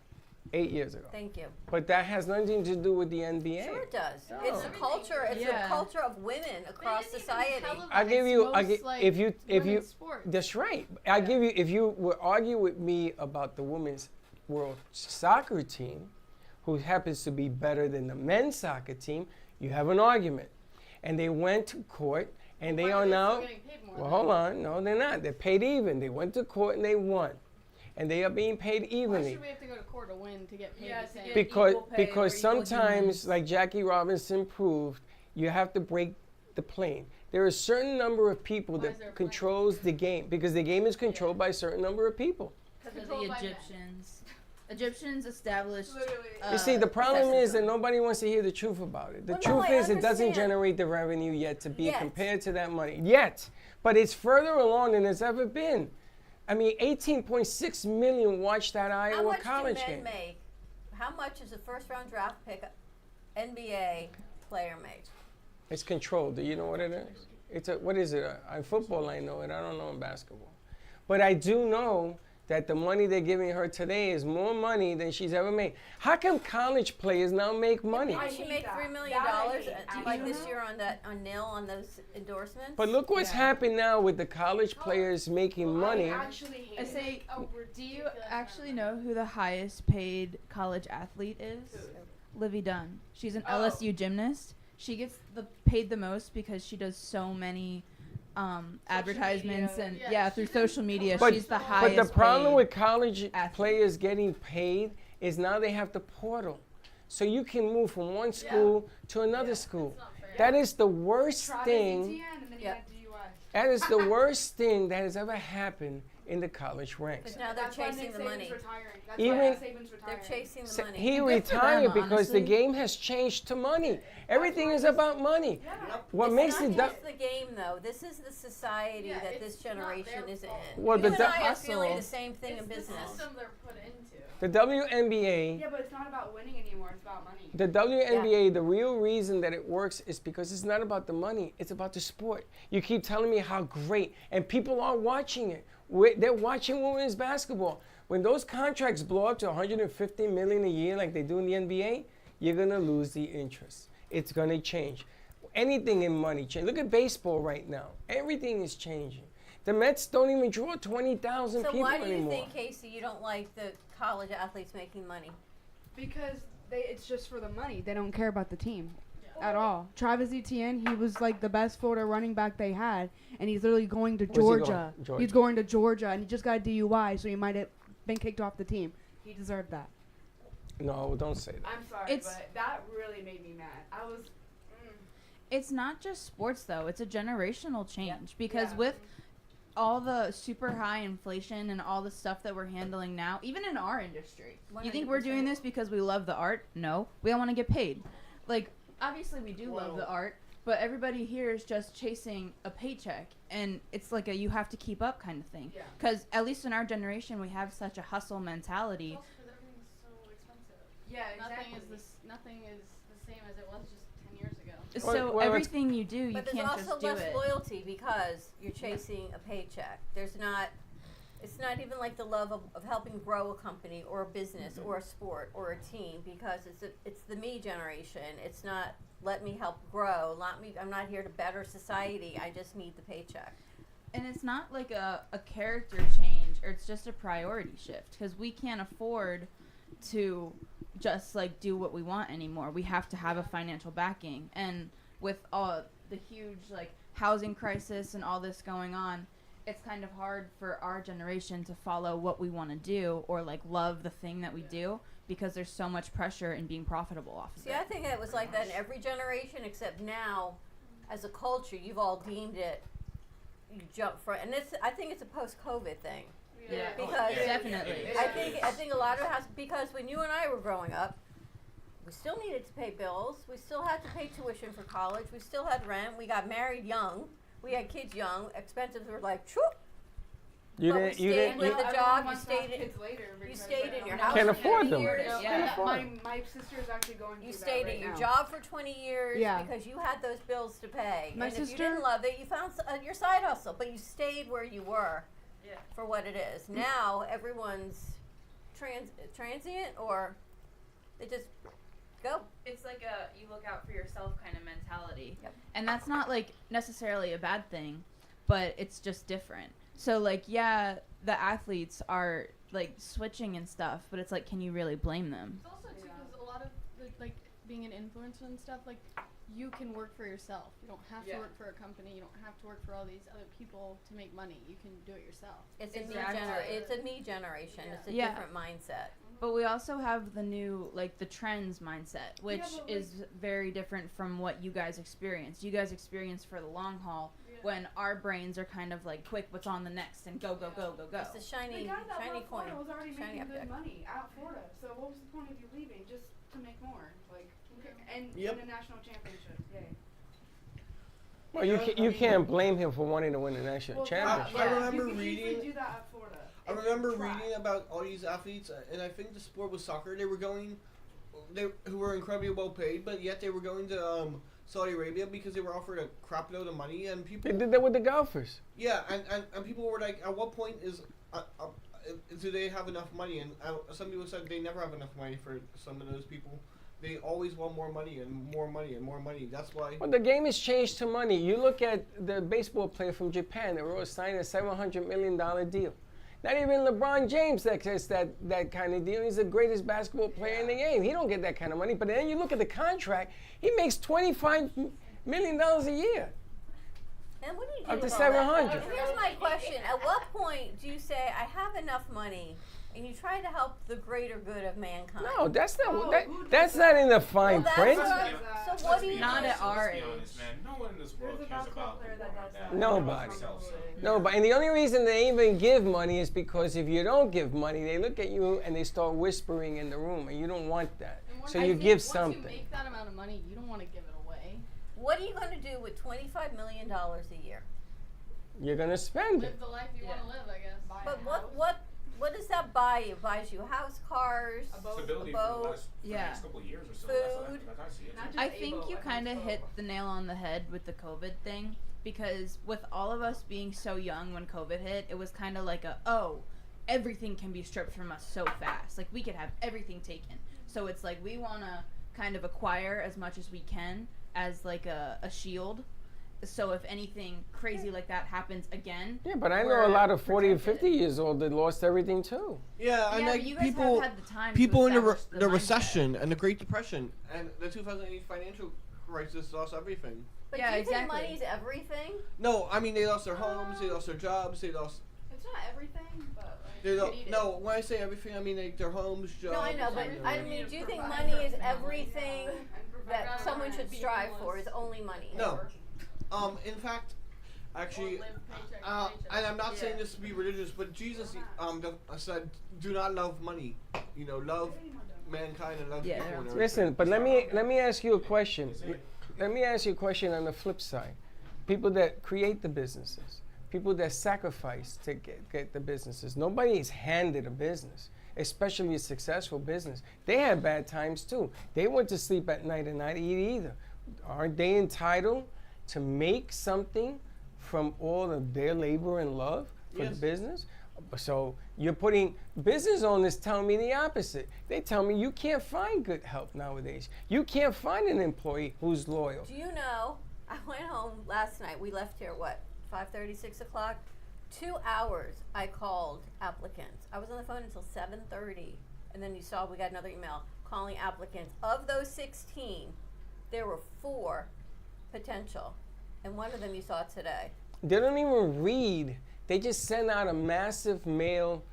Speaker 2: 8 years ago.
Speaker 1: Thank you.
Speaker 2: But that has nothing to do with the NBA.
Speaker 1: Sure it does.
Speaker 2: No.
Speaker 1: It's a culture. It's
Speaker 8: Yeah.
Speaker 1: a culture of women across society.
Speaker 2: I give you. If you.
Speaker 4: Sports.
Speaker 2: That's right. I give you. If you would argue with me about the women's world soccer team, who happens to be better than the men's soccer team, you have an argument. And they went to court, and they are now. Well, hold on. No, they're not. They're paid even. They went to court and they won, and they are being paid
Speaker 4: Why
Speaker 2: evenly.
Speaker 4: should we have to go to court to win to get paid
Speaker 8: Yeah,
Speaker 4: the
Speaker 8: to
Speaker 4: same?
Speaker 8: get
Speaker 2: Because
Speaker 8: equal pay
Speaker 2: because
Speaker 8: or equal
Speaker 2: sometimes,
Speaker 8: humans.
Speaker 2: like Jackie Robinson proved, you have to break the plane. There are a certain number of people
Speaker 4: Why is there a
Speaker 2: that
Speaker 4: plane?
Speaker 2: controls the game because the game is controlled by a certain number of people.
Speaker 8: Because of
Speaker 4: Controlled
Speaker 8: the
Speaker 4: by men.
Speaker 8: Egyptians. Egyptians established.
Speaker 5: Literally.
Speaker 2: You see, the problem is that
Speaker 8: sexism.
Speaker 2: nobody wants to hear the truth about it. The
Speaker 1: Well, no,
Speaker 2: truth
Speaker 1: I
Speaker 2: is it doesn't
Speaker 1: understand.
Speaker 2: generate the revenue yet to be
Speaker 1: Yet.
Speaker 2: compared to that money. Yet. But it's further along than it's ever been. I mean, 18.6 million watched that
Speaker 1: How
Speaker 2: Iowa
Speaker 1: much
Speaker 2: college
Speaker 1: do men
Speaker 2: game.
Speaker 1: make? How much is a first-round draft pick NBA player make?
Speaker 2: It's controlled. Do you know what it is? It's a, what is it? In football, I know it. I don't know in basketball. But I do know that the money they're giving her today is more money than she's ever made. How come college players now make money?
Speaker 5: I
Speaker 1: Did she
Speaker 5: hate
Speaker 1: make
Speaker 5: that.
Speaker 1: $3 million
Speaker 5: That I hate.
Speaker 1: like this year on nil on those endorsements?
Speaker 2: But look what's
Speaker 8: Yeah.
Speaker 2: happened now with the college players making money.
Speaker 5: I actually hate
Speaker 8: I
Speaker 5: it.
Speaker 8: say,
Speaker 4: Oh,
Speaker 8: do you
Speaker 4: ridiculous
Speaker 8: actually
Speaker 4: amount
Speaker 8: know who the highest paid college athlete is? Livy Dunn. She's an LSU gymnast. She gets paid the most because she does so many advertisements
Speaker 5: media.
Speaker 8: and
Speaker 4: Yeah,
Speaker 8: through social media.
Speaker 2: But,
Speaker 8: She's the
Speaker 2: but
Speaker 8: highest.
Speaker 2: the problem
Speaker 8: paid.
Speaker 2: with college
Speaker 8: athlete.
Speaker 2: players getting paid is now they have the portal. So you can move from one school to another school.
Speaker 4: It's not fair.
Speaker 2: That is the worst
Speaker 5: Travis
Speaker 2: thing.
Speaker 5: Etienne, and then he
Speaker 1: Yeah.
Speaker 5: had DUI.
Speaker 2: That is the worst thing that has ever happened in the college ranks.
Speaker 1: Because now they're
Speaker 5: That's why
Speaker 1: chasing
Speaker 5: Nick
Speaker 1: the
Speaker 5: Saban's
Speaker 1: money.
Speaker 5: retiring. That's
Speaker 2: Even-
Speaker 5: why Nick Saban's
Speaker 1: They're
Speaker 5: retiring.
Speaker 1: chasing the
Speaker 2: So
Speaker 1: money.
Speaker 2: he
Speaker 8: Good for
Speaker 2: retired
Speaker 8: them,
Speaker 2: because the
Speaker 8: honestly.
Speaker 2: game has changed to money. Everything is about money. What
Speaker 1: It's
Speaker 2: makes
Speaker 1: not
Speaker 2: it
Speaker 1: just the game, though. This is the society
Speaker 4: Yeah,
Speaker 1: that
Speaker 4: it's
Speaker 1: this
Speaker 4: not
Speaker 1: generation
Speaker 4: their
Speaker 1: is in.
Speaker 4: fault.
Speaker 2: Well,
Speaker 1: you
Speaker 2: the
Speaker 1: and
Speaker 2: du-
Speaker 1: I are feeling the
Speaker 8: Hustle.
Speaker 1: same thing
Speaker 4: It's
Speaker 1: in
Speaker 4: the
Speaker 1: business.
Speaker 4: system they're put into.
Speaker 2: The WNBA,
Speaker 5: Yeah, but it's not about winning anymore. It's about money.
Speaker 2: the WNBA, the real reason that it works is because it's not about the money, it's about the sport. You keep telling me how great, and people are watching it. They're watching women's basketball. When those contracts blow up to 150 million a year like they do in the NBA, you're gonna lose the interest. It's gonna change. Anything in money change. Look at baseball right now. Everything is changing. The Mets don't even draw 20,000
Speaker 1: So
Speaker 2: people
Speaker 1: why do you
Speaker 2: anymore.
Speaker 1: think, Casey, you don't like the college athletes making money?
Speaker 5: Because it's just for the money. They don't care about the team at all. Travis Etienne, he was like the best Florida running back they had, and he's literally going to
Speaker 2: Where's he going?
Speaker 5: Georgia.
Speaker 2: Georgia.
Speaker 5: He's going to Georgia, and he just got a DUI, so he might have been kicked off the team. He deserved that.
Speaker 2: No, don't say that.
Speaker 5: I'm sorry,
Speaker 8: It's-
Speaker 5: but that really made me mad. I was.
Speaker 8: It's not just sports though; it's a generational change because
Speaker 5: Yeah.
Speaker 8: with all the super high inflation and all the stuff that we're handling now, even in our industry, you think we're doing
Speaker 1: 100%.
Speaker 8: this because we love the art? No, we don't want to get paid. Like, obviously we do love the art, but everybody here is just chasing a paycheck, and it's like a you have to keep up kind of thing.
Speaker 5: Yeah.
Speaker 8: Because at least in our generation, we have such a hustle mentality.
Speaker 4: Also, 'cause everything's so expensive.
Speaker 5: Yeah,
Speaker 4: Nothing is the same as it was just 10 years ago.
Speaker 8: So
Speaker 2: well, it's-
Speaker 8: everything you do, you
Speaker 1: But there's
Speaker 8: can't
Speaker 1: also
Speaker 8: just do
Speaker 1: less
Speaker 8: it.
Speaker 1: loyalty because you're chasing a paycheck. It's not even like the love of helping grow a company or a business or a sport or a team because it's the me generation. It's not let me help grow. I'm not here to better society. I just need the paycheck.
Speaker 8: And it's not like a character change, or it's just a priority shift, because we can't afford to just like do what we want anymore. We have to have a financial backing, and with all the huge like housing crisis and all this going on, it's kind of hard for our generation to follow what we want to do or like love the thing that we do because there's so much pressure in being profitable off of
Speaker 1: See,
Speaker 8: it.
Speaker 1: I think it was like that in every generation except now, as a culture, you've all deemed it you jump for, and I think it's a post-COVID thing.
Speaker 8: Yeah.
Speaker 1: Because
Speaker 8: Definitely.
Speaker 1: I think a lot of it has, because when you and I were growing up, we still needed to pay bills. We still had to pay tuition for college. We still had rent. We got married young. We had kids young. Expenses were like, choop.
Speaker 2: You
Speaker 1: But we
Speaker 2: didn't. You
Speaker 1: stayed
Speaker 2: didn't.
Speaker 1: with
Speaker 2: You,
Speaker 1: the
Speaker 5: Everyone
Speaker 1: job. You
Speaker 5: wants to have
Speaker 1: stayed in.
Speaker 5: kids later
Speaker 1: You
Speaker 5: because
Speaker 1: stayed
Speaker 5: they
Speaker 1: in your
Speaker 5: don't
Speaker 1: house
Speaker 2: Can't
Speaker 1: for
Speaker 2: afford
Speaker 1: 20
Speaker 2: them.
Speaker 1: years.
Speaker 8: Yeah.
Speaker 2: Can't afford
Speaker 5: My,
Speaker 2: them.
Speaker 5: my sister is actually going
Speaker 1: You
Speaker 5: through
Speaker 1: stayed
Speaker 5: that right
Speaker 1: at your
Speaker 5: now.
Speaker 1: job for 20 years
Speaker 5: Yeah.
Speaker 1: because you had those bills to pay.
Speaker 5: My
Speaker 1: and if you
Speaker 5: sister-
Speaker 1: didn't love it, you found your side hustle, but you stayed where you were
Speaker 8: Yeah.
Speaker 1: for what it is. Now everyone's transient, or they just go.
Speaker 8: It's like a you look out for yourself kind of mentality.
Speaker 1: Yep.
Speaker 8: And that's not like necessarily a bad thing, but it's just different. So like yeah, the athletes are like switching and stuff, but it's like, can you really blame them?
Speaker 4: It's also too because a lot of like being an influencer and stuff, like you can work for yourself. You don't have to work for a company. You don't have to work for all these other people to make money. You can do it yourself.
Speaker 1: It's
Speaker 8: Exactly.
Speaker 1: it's a me generation. It's a
Speaker 8: Yeah.
Speaker 1: different mindset.
Speaker 8: But we also have the new, like, the trends mindset, which
Speaker 5: but,
Speaker 8: is very different from what you guys experienced. You guys experienced for the long haul, when our brains are kind of like, quick, what's on the next, and go, go, go, go, go.
Speaker 1: It's the
Speaker 5: The
Speaker 1: shiny
Speaker 5: guy that
Speaker 1: shiny
Speaker 5: left
Speaker 1: coin.
Speaker 5: Florida was already
Speaker 1: Shiny
Speaker 5: making good
Speaker 1: object.
Speaker 5: money at Florida. So what was the point of you leaving? Just to make more, like, and
Speaker 3: Yep.
Speaker 5: win a national championship. Yay.
Speaker 2: well, you can't blame him for wanting to win a national
Speaker 5: Well,
Speaker 2: championship.
Speaker 3: I remember
Speaker 5: you could easily
Speaker 3: reading-
Speaker 5: do that at Florida.
Speaker 3: I
Speaker 5: if you
Speaker 3: remember
Speaker 5: tried.
Speaker 3: reading about all these athletes, and I think the sport was soccer. They who were incredibly well paid, but yet they were going to Saudi Arabia because they were offered a crap load of money, and people.
Speaker 2: They did that with the golfers.
Speaker 3: Yeah, and people were like, at what point do they have enough money? And some people said they never have enough money for some of those people. They always want more money and more money and more money. That's why.
Speaker 2: Well, the game has changed to money. You look at the baseball player from Japan that were signing a $700 million deal. Not even LeBron James that gets that kind of deal. He's the greatest basketball player in the game. He don't get that kind of money. But then you look at the contract, he makes $25 million a year.
Speaker 1: And what do you do
Speaker 2: Up to
Speaker 1: with all that?
Speaker 2: 700.
Speaker 1: Here's my question: at what point do you say, "I have enough money," and you try to help the greater good of mankind?
Speaker 2: No, that's not
Speaker 5: Oh,
Speaker 2: that,
Speaker 5: who does
Speaker 2: that's
Speaker 5: that?
Speaker 2: not in the fine
Speaker 1: Well,
Speaker 2: print.
Speaker 1: that's
Speaker 5: Print?
Speaker 1: what- so what do you
Speaker 8: Not
Speaker 1: do?
Speaker 8: at our
Speaker 7: Let's be
Speaker 8: age.
Speaker 7: honest, man. No one in this world
Speaker 5: There's a
Speaker 7: cares
Speaker 5: basketball
Speaker 7: about
Speaker 5: player
Speaker 7: the
Speaker 5: that
Speaker 7: world
Speaker 5: does
Speaker 7: that.
Speaker 5: that.
Speaker 2: Nobody.
Speaker 7: Themselves, so.
Speaker 2: No, but and the only reason they even give money is because if you don't give money, they look at you and they start whispering in the room, and you don't want that.
Speaker 4: And once
Speaker 2: So
Speaker 4: I
Speaker 2: you
Speaker 4: think
Speaker 2: give
Speaker 4: once
Speaker 2: something.
Speaker 4: you make that amount of money, you don't want to give it away.
Speaker 1: What are you going to do with $25 million a year?
Speaker 2: You're gonna spend it.
Speaker 4: Live the life you want to live, I guess.
Speaker 1: But what does that buy you? Buys you house, cars,
Speaker 7: Stability
Speaker 1: a
Speaker 7: for the
Speaker 1: boat.
Speaker 7: last for the
Speaker 8: Yeah.
Speaker 7: next couple of years or so. That's
Speaker 1: Food.
Speaker 7: like I see it.
Speaker 5: Not
Speaker 7: too.
Speaker 5: just
Speaker 8: I think
Speaker 5: able,
Speaker 8: you
Speaker 5: I
Speaker 8: kind of
Speaker 5: think
Speaker 8: hit
Speaker 5: so.
Speaker 8: the nail on the head with the COVID thing, because with all of us being so young when COVID hit, it was kind of like everything can be stripped from us so fast. Like, we could have everything taken. So it's like we want to kind of acquire as much as we can as like a shield. So if anything crazy like that happens again,
Speaker 2: Yeah, but I know
Speaker 8: we're
Speaker 2: a lot of 40 and
Speaker 8: protected.
Speaker 2: 50 years old that lost everything too.
Speaker 3: Yeah, and
Speaker 8: Yeah,
Speaker 3: like
Speaker 8: but you guys
Speaker 3: people,
Speaker 8: have had the time
Speaker 3: people
Speaker 8: to
Speaker 3: in the,
Speaker 8: establish
Speaker 3: the
Speaker 8: mindset.
Speaker 3: recession and the Great Depression and the 2008 financial crisis lost everything.
Speaker 1: But
Speaker 8: Yeah,
Speaker 1: do you think
Speaker 8: exactly.
Speaker 1: money's everything?
Speaker 3: No, I mean they lost their homes, they lost their jobs, they lost.
Speaker 5: It's not everything, but like,
Speaker 3: They
Speaker 5: you
Speaker 3: lost.
Speaker 5: need it.
Speaker 3: No, when I say everything, I mean like their homes, jobs.
Speaker 1: No, I know, but
Speaker 3: you
Speaker 1: I
Speaker 3: know.
Speaker 1: mean, do you think
Speaker 5: Provide
Speaker 1: money is
Speaker 5: for family,
Speaker 1: everything
Speaker 5: and provide
Speaker 1: that
Speaker 5: for
Speaker 1: someone should
Speaker 5: friends.
Speaker 1: strive for? Is only money?
Speaker 3: No. In fact, actually,
Speaker 4: Won't live paycheck to paycheck.
Speaker 3: and I'm not saying
Speaker 8: Yeah.
Speaker 3: this to be religious, but Jesus said, "Do not love money. You know, love mankind and love
Speaker 8: Yeah,
Speaker 3: people."
Speaker 8: they're
Speaker 3: and
Speaker 8: on-
Speaker 3: everything."
Speaker 2: Listen, but let me ask you a question. Let me ask you a question on the flip side. People that create the businesses, people that sacrifice to get the businesses. Nobody is handed a business, especially a successful business. They had bad times too. They went to sleep at night and not eat either. Aren't they entitled to make something from all of their labor and love for the
Speaker 3: Yes.
Speaker 2: business? So you're putting business owners tell me the opposite. They tell me you can't find good help nowadays. You can't find an employee who's loyal.
Speaker 1: Do you know? I went home last night. We left here what 5:30, 6 o'clock. 2 hours. I called applicants. I was on the phone until 7:30, and then you saw we got another email calling applicants. Of those 16, there were 4 potential, and one of them you saw today.
Speaker 2: They don't even read. They just send out a massive mail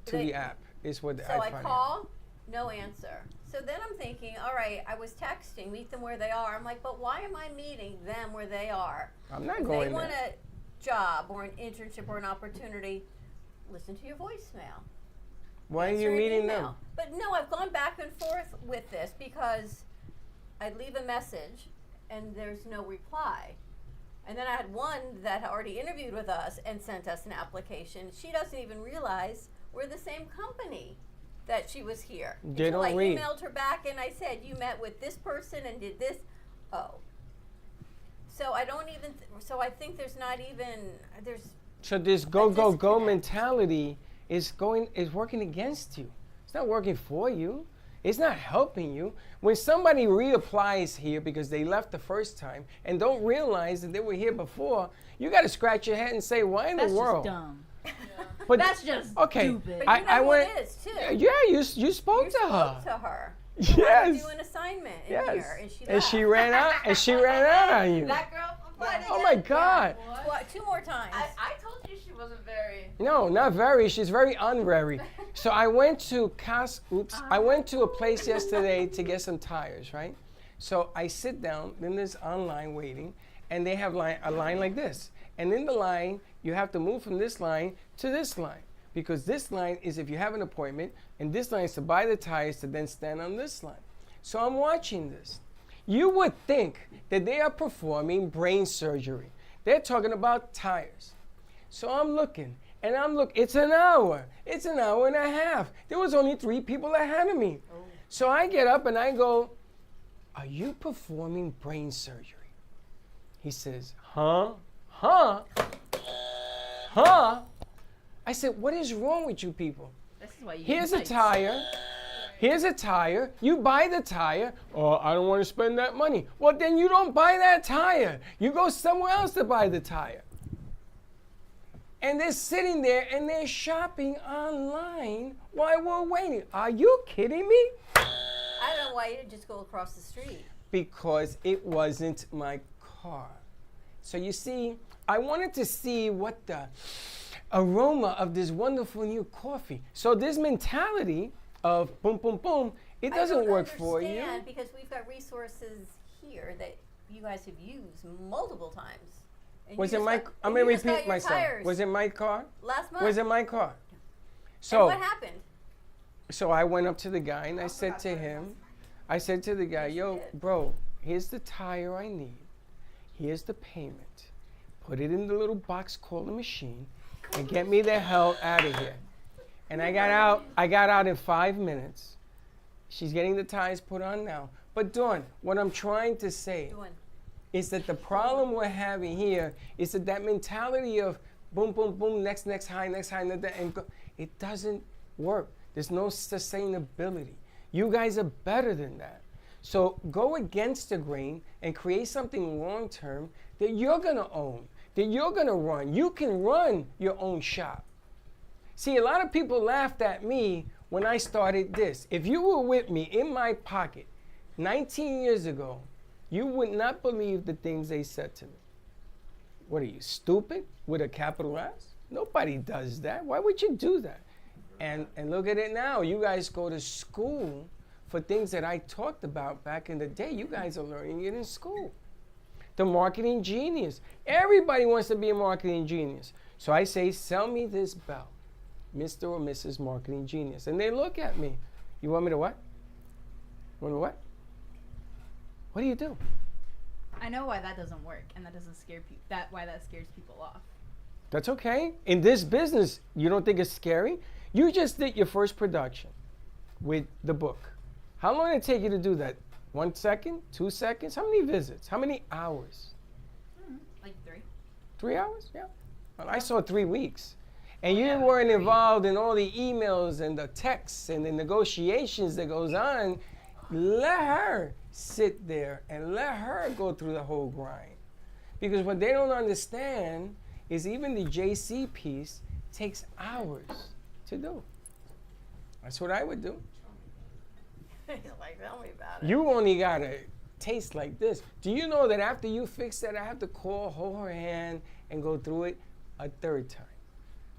Speaker 2: to
Speaker 1: They-
Speaker 2: the app. Is what
Speaker 1: So I
Speaker 2: find out.
Speaker 1: call, no answer. So then I'm thinking, all right, I was texting, meet them where they are. I'm like, but why am I meeting them where they are?
Speaker 2: I'm not
Speaker 1: If
Speaker 2: going
Speaker 1: they want
Speaker 2: there.
Speaker 1: to job or an internship or an opportunity, listen to your voicemail.
Speaker 2: Why are
Speaker 1: Answer
Speaker 2: you
Speaker 1: an
Speaker 2: meeting
Speaker 1: email.
Speaker 2: them?
Speaker 1: But no, I've gone back and forth with this because I leave a message and there's no reply. And then I had one that had already interviewed with us and sent us an application. She doesn't even realize we're the same company that she was here.
Speaker 2: They
Speaker 1: Until
Speaker 2: don't
Speaker 1: I
Speaker 2: read.
Speaker 1: emailed her back and I said, you met with this person and did this. Oh. So I don't even, so I think there's not even, there's,
Speaker 2: So this go, go, go
Speaker 1: disconnect.
Speaker 2: mentality is working against you. It's not working for you. It's not helping you. When somebody reapplies here because they left the first time and don't realize that they were here before, you got to scratch your head and say, why in
Speaker 8: That's
Speaker 2: the world?
Speaker 8: just dumb.
Speaker 2: But
Speaker 8: That's just
Speaker 2: okay.
Speaker 8: stupid.
Speaker 1: but you know
Speaker 2: I
Speaker 1: who
Speaker 2: went.
Speaker 1: it is too.
Speaker 2: Yeah, you spoke
Speaker 1: You
Speaker 2: to her.
Speaker 1: spoke to her.
Speaker 2: Yes.
Speaker 1: You had to do an assignment in
Speaker 2: Yes.
Speaker 1: here and she
Speaker 2: And she
Speaker 1: left.
Speaker 2: ran out. And she ran out on you.
Speaker 8: That girl applied
Speaker 2: Oh my
Speaker 8: again?
Speaker 2: God.
Speaker 1: Well, 2 more times.
Speaker 8: I told you she wasn't very.
Speaker 2: No, not very. She's very unvery. So I went to I went to a place yesterday to get some tires, right? So I sit down, then there's online waiting, and they have a line like this. And in the line, you have to move from this line to this line. Because this line is if you have an appointment, and this line is to buy the tires to then stand on this line. So I'm watching this. You would think that they are performing brain surgery. They're talking about tires. So I'm looking, and it's an hour. It's an hour and a half. There was only 3 people ahead of me. So I get up and I go, are you performing brain surgery? He says, huh? Huh? Huh? I said, what is wrong with you people?
Speaker 8: This is why you.
Speaker 2: Here's a tire. Here's a tire. You buy the tire. Oh, I don't want to spend that money. Well, then you don't buy that tire. You go somewhere else to buy the tire. And they're sitting there and they're shopping online while we're waiting. Are you kidding me?
Speaker 1: I don't know why you didn't just go across the street.
Speaker 2: Because it wasn't my car. So you see, I wanted to see what the aroma of this wonderful new coffee. So this mentality of boom, boom, boom, it doesn't work for you.
Speaker 1: I don't understand because we've got resources here that you guys have used multiple times. And
Speaker 2: Was
Speaker 1: you
Speaker 2: it
Speaker 1: just
Speaker 2: my?
Speaker 1: got-
Speaker 2: I'm
Speaker 1: and
Speaker 2: gonna
Speaker 1: you just got
Speaker 2: repeat
Speaker 1: your
Speaker 2: myself.
Speaker 1: tires
Speaker 2: Was it my car?
Speaker 1: last month?
Speaker 2: Was it my car?
Speaker 1: And
Speaker 2: So,
Speaker 1: what happened?
Speaker 2: so I went up to the guy and I said to him, I said to the guy, yo, bro, here's the tire I need. Here's the payment. Put it in the little box called a machine and get me the hell out of here. And I got out in 5 minutes. She's getting the tires put on now. But Dawn, what I'm trying to say is that the problem we're having here is that mentality of boom, boom, boom, next high, and go, it doesn't work. There's no sustainability. You guys are better than that. So go against the grain and create something long term that you're gonna own, that you're gonna run. You can run your own shop. See, a lot of people laughed at me when I started this. If you were with me in my pocket 19 years ago, you would not believe the things they said to me. What are you, stupid? With a capital S? Nobody does that. Why would you do that? And look at it now. You guys go to school for things that I talked about back in the day. You guys are learning it in school. The marketing genius. Everybody wants to be a marketing genius. So I say, sell me this belt, Mr. or Mrs. Marketing Genius. And they look at me. You want me to what? Want me to what? What do you do?
Speaker 8: I know why that doesn't work, and that doesn't scare people. Why that scares people off.
Speaker 2: That's okay. In this business, you don't think it's scary? You just did your first production with the book. How long did it take you to do that? 1 second? 2 seconds? How many visits? How many hours?
Speaker 8: Like 3.
Speaker 2: 3 hours? Yeah. Well, I saw 3 weeks. And you weren't involved in all the emails and the texts and the negotiations that goes on. Let her sit there and let her go through the whole grind. Because what they don't understand is even the JC piece takes hours to do. That's what I would do.
Speaker 1: He's like, tell me about it.
Speaker 2: You only got a taste like this. Do you know that after you fix that, I have to call, hold her hand, and go through it a 3rd time?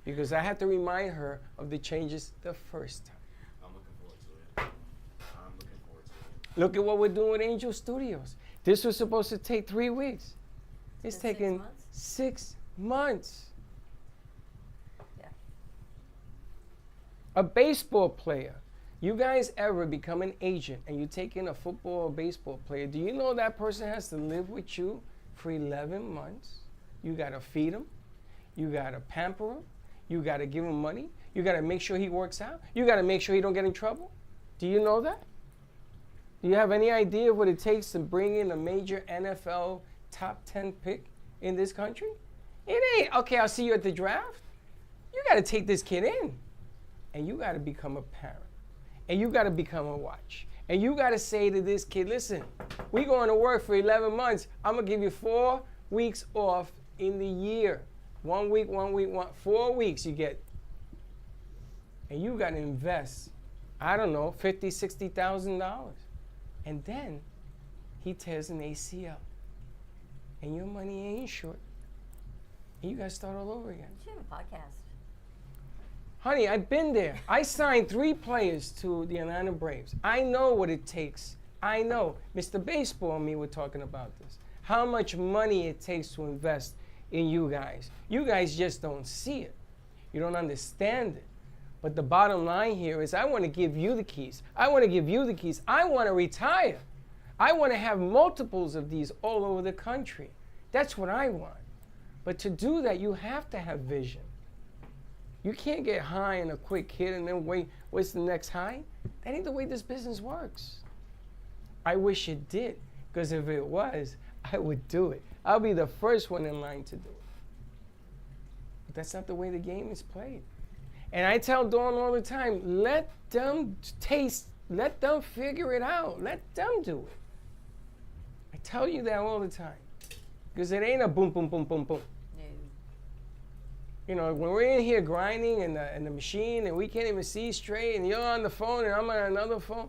Speaker 2: Because I have to remind her of the changes the first time.
Speaker 7: I'm looking forward to it. I'm looking forward to it.
Speaker 2: Look at what we're doing with Angel Studios. This was supposed to take 3 weeks. It's
Speaker 1: Been 6
Speaker 2: taken
Speaker 1: months?
Speaker 2: 6 months.
Speaker 1: Yeah.
Speaker 2: A baseball player. You guys ever become an agent and you take in a football or baseball player, do you know that person has to live with you for 11 months? You got to feed him. You got to pamper him. You got to give him money. You got to make sure he works out. You got to make sure he don't get in trouble. Do you know that? Do you have any idea what it takes to bring in a major NFL top 10 pick in this country? It ain't, okay, I'll see you at the draft. You got to take this kid in. And you got to become a parent. And you got to become a watch. And you got to say to this kid, listen, we going to work for 11 months. I'm going to give you 4 weeks off in the year. 1 week, 4 weeks you get. And you got to invest, I don't know, $50,000, $60,000. And then he tears an ACL. And your money ain't short. And you got to start all over again.
Speaker 1: You should have a podcast.
Speaker 2: Honey, I've been there. I signed 3 players to the Atlanta Braves. I know what it takes. I know. Mr. Baseball and me were talking about this. How much money it takes to invest in you guys. You guys just don't see it. You don't understand it. But the bottom line here is I want to give you the keys. I want to give you the keys. I want to retire. I want to have multiples of these all over the country. That's what I want. But to do that, you have to have vision. You can't get high in a quick hit and then wait, what's the next high? That ain't the way this business works. I wish it did, because if it was, I would do it. I'll be the first one in line to do it. But that's not the way the game is played. And I tell Dawn all the time, let them taste, let them figure it out, let them do it. I tell you that all the time, because it ain't a boom, boom, boom, boom, boom.
Speaker 1: No.
Speaker 2: You know, when we're in here grinding in the machine and we can't even see straight and you're on the phone and I'm on another phone,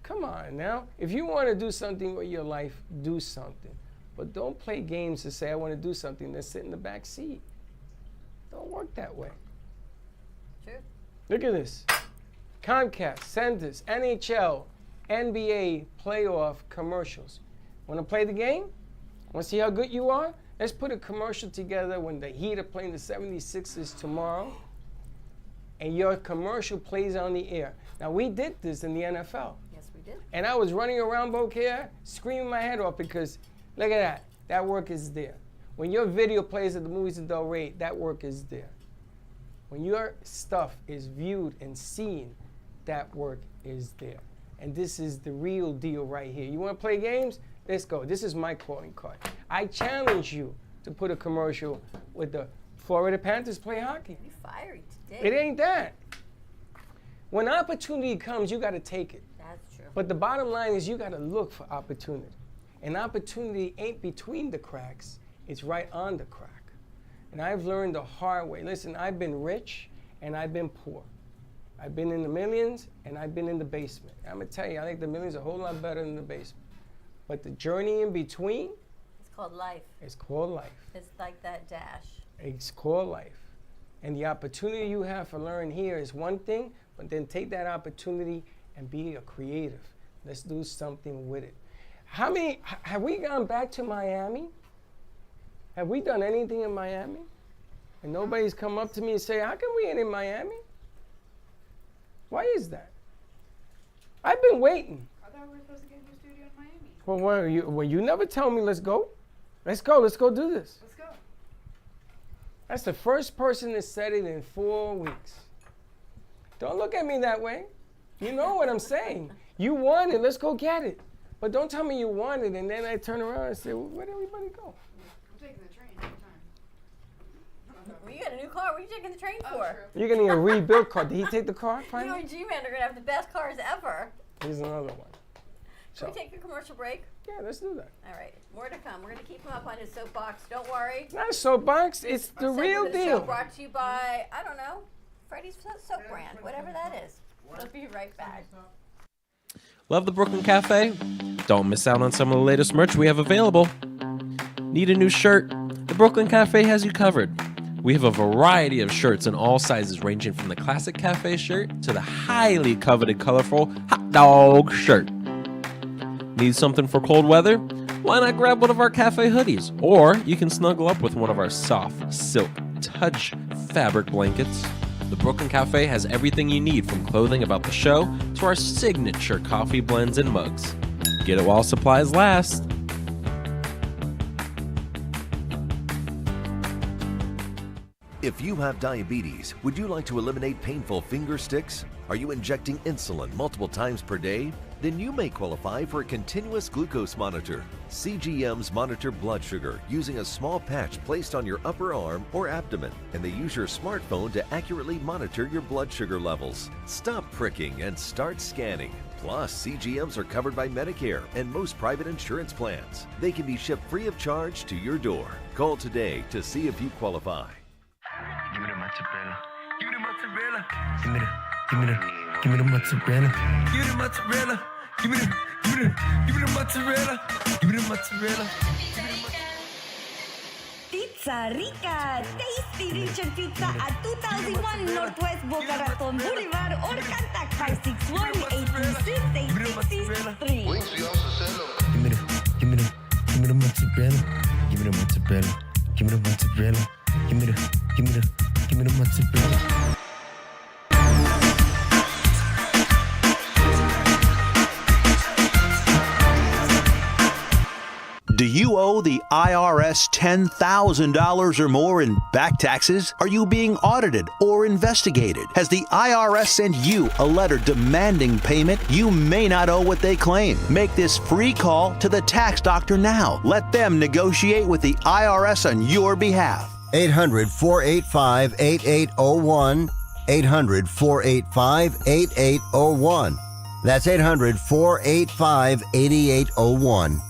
Speaker 2: come on now. If you want to do something with your life, do something. But don't play games to say, I want to do something, then sit in the back seat. Don't work that way.
Speaker 1: True.
Speaker 2: Look at this. Comcast, send us NHL, NBA playoff commercials. Want to play the game? Want to see how good you are? Let's put a commercial together when the Heat are playing the 76ers tomorrow, and your commercial plays on the air. Now, we did this in the NFL.
Speaker 1: Yes, we did.
Speaker 2: And I was running around Beaucaire, screaming my head off because, look at that. That work is there. When your video plays at the Movies of Del Rey, that work is there. When your stuff is viewed and seen, that work is there. And this is the real deal right here. You want to play games? Let's go. This is my calling card. I challenge you to put a commercial with the Florida Panthers play hockey.
Speaker 1: You fiery today.
Speaker 2: It ain't that. When opportunity comes, you got to take it.
Speaker 1: That's true.
Speaker 2: But the bottom line is you got to look for opportunity. And opportunity ain't between the cracks. It's right on the crack. And I've learned the hard way. Listen, I've been rich and I've been poor. I've been in the millions and I've been in the basement. I'm going to tell you, I think the millions are a whole lot better than the basement. But the journey in between,
Speaker 1: It's called life.
Speaker 2: it's called life.
Speaker 1: It's like that dash.
Speaker 2: It's called life. And the opportunity you have for learn here is one thing, but then take that opportunity and be a creative. Let's do something with it. How many, have we gone back to Miami? Have we done anything in Miami? And nobody's come up to me and say, how come we ain't in Miami? Why is that? I've been waiting.
Speaker 5: I thought we were supposed to get into a studio in Miami.
Speaker 2: Well, you never tell me let's go. Let's go do this.
Speaker 5: Let's go.
Speaker 2: That's the first person that said it in 4 weeks. Don't look at me that way. You know what I'm saying. You want it, let's go get it. But don't tell me you want it and then I turn around and say, well, where'd everybody go?
Speaker 5: I'm taking the train every time.
Speaker 1: Well, you got a new car. What are you taking the train for?
Speaker 2: You're going to need a rebuilt car. Did he take the car
Speaker 1: You
Speaker 2: finally?
Speaker 1: and G-Man are going to have the best cars ever.
Speaker 2: Here's another one.
Speaker 1: Should we
Speaker 2: So,
Speaker 1: take a commercial break?
Speaker 2: yeah, let's do that.
Speaker 1: All right. More to come. We're going to keep him up on his soapbox. Don't worry.
Speaker 2: Not a soapbox. It's the real
Speaker 1: Segment of the show
Speaker 2: deal.
Speaker 1: brought to you by, I don't know, Freddy's soap brand, whatever that is. We'll be right back.
Speaker 10: Love the Brooklyn Cafe? Don't miss out on some of the latest merch we have available. Need a new shirt? The Brooklyn Cafe has you covered. We have a variety of shirts in all sizes, ranging from the classic cafe shirt to the highly coveted colorful hot dog shirt. Need something for cold weather? Why not grab one of our cafe hoodies? Or you can snuggle up with one of our soft, silk, touch fabric blankets. The Brooklyn Cafe has everything you need, from clothing about the show to our signature coffee blends and mugs. Get it while supplies last.
Speaker 11: If you have diabetes, would you like to eliminate painful finger sticks? Are you injecting insulin multiple times per day? Then you may qualify for a continuous glucose monitor. CGMs monitor blood sugar using a small patch placed on your upper arm or abdomen, and they use your smartphone to accurately monitor your blood sugar levels. Stop pricking and start scanning. Plus, CGMs are covered by Medicare and most private insurance plans. They can be shipped free of charge to your door. Call today to see if you qualify.
Speaker 12: Give me the mozzarella. Give me the mozzarella. Give me the mozzarella. Give me the mozzarella. Give me the mozzarella. Give me the mozzarella.
Speaker 13: Pizza Rica, tasty Richard Pizza at 2001 Northwest Boca Raton Boulevard or contact 561-826-8663.
Speaker 12: Give me the mozzarella. Give me the mozzarella. Give me the mozzarella. Give me the mozzarella.
Speaker 14: Do you owe the IRS $10,000 or more in back taxes? Are you being audited or investigated? Has the IRS sent you a letter demanding payment? You may not owe what they claim. Make this free call to the tax doctor now. Let them negotiate with the IRS on your behalf.
Speaker 15: 800-485-8801. 800-485-8801. That's 800-485-8801.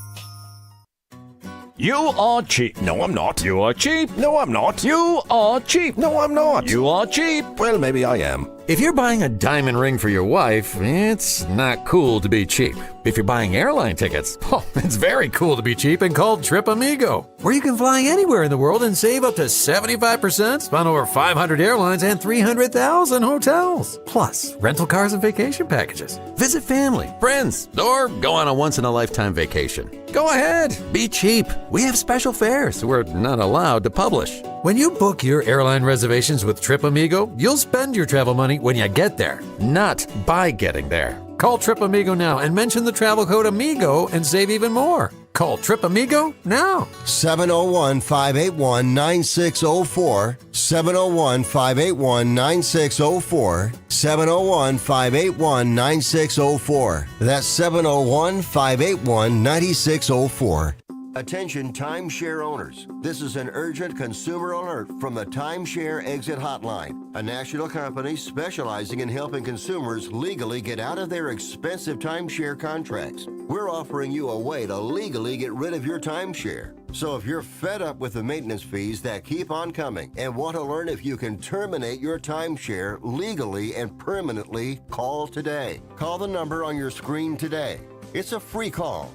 Speaker 16: You are cheap. No, I'm not. You are cheap. No, I'm not. You are cheap. No, I'm not. You are cheap. Well, maybe I am. If you're buying a diamond ring for your wife, it's not cool to be cheap. If you're buying airline tickets, it's very cool to be cheap and called Trip Amigo, where you can fly anywhere in the world and save up to 75% on over 500 airlines and 300,000 hotels. Plus, rental cars and vacation packages. Visit family, friends, or go on a once-in-a-lifetime vacation. Go ahead, be cheap. We have special fares we're not allowed to publish. When you book your airline reservations with Trip Amigo, you'll spend your travel money when you get there, not by getting there. Call Trip Amigo now and mention the travel code AMIGO and save even more. Call Trip Amigo now.
Speaker 15: 701-581-9604. 701-581-9604. 701-581-9604. That's 701-581-9604. Attention timeshare owners. This is an urgent consumer alert from the Timeshare Exit Hotline, a national company specializing in helping consumers legally get out of their expensive timeshare contracts. We're offering you a way to legally get rid of your timeshare. So if you're fed up with the maintenance fees that keep on coming and want to learn if you can terminate your timeshare legally and permanently, call today. Call the number on your screen today. It's a free call.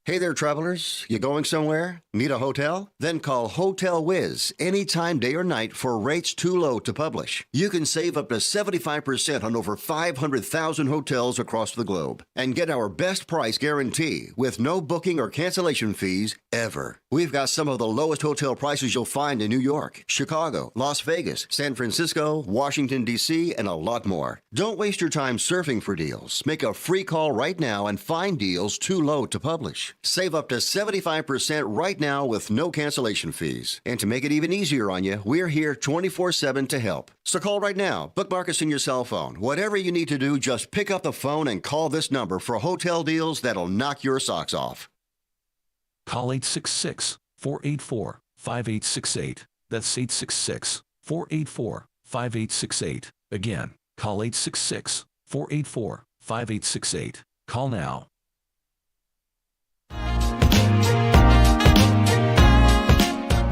Speaker 15: Hey there, travelers. You going somewhere? Need a hotel? Then call Hotel Wiz anytime, day or night, for rates too low to publish. You can save up to 75% on over 500,000 hotels across the globe and get our best price guarantee with no booking or cancellation fees ever. We've got some of the lowest hotel prices you'll find in New York, Chicago, Las Vegas, San Francisco, Washington, D.C., and a lot more. Don't waste your time surfing for deals. Make a free call right now and find deals too low to publish. Save up to 75% right now with no cancellation fees. And to make it even easier on you, we're here 24/7 to help. So call right now. Bookmark us in your cell phone. Whatever you need to do, just pick up the phone and call this number for hotel deals that'll knock your socks off.
Speaker 17: Call 866-484-5868. That's 866-484-5868. Again, call 866-484-5868. Call now.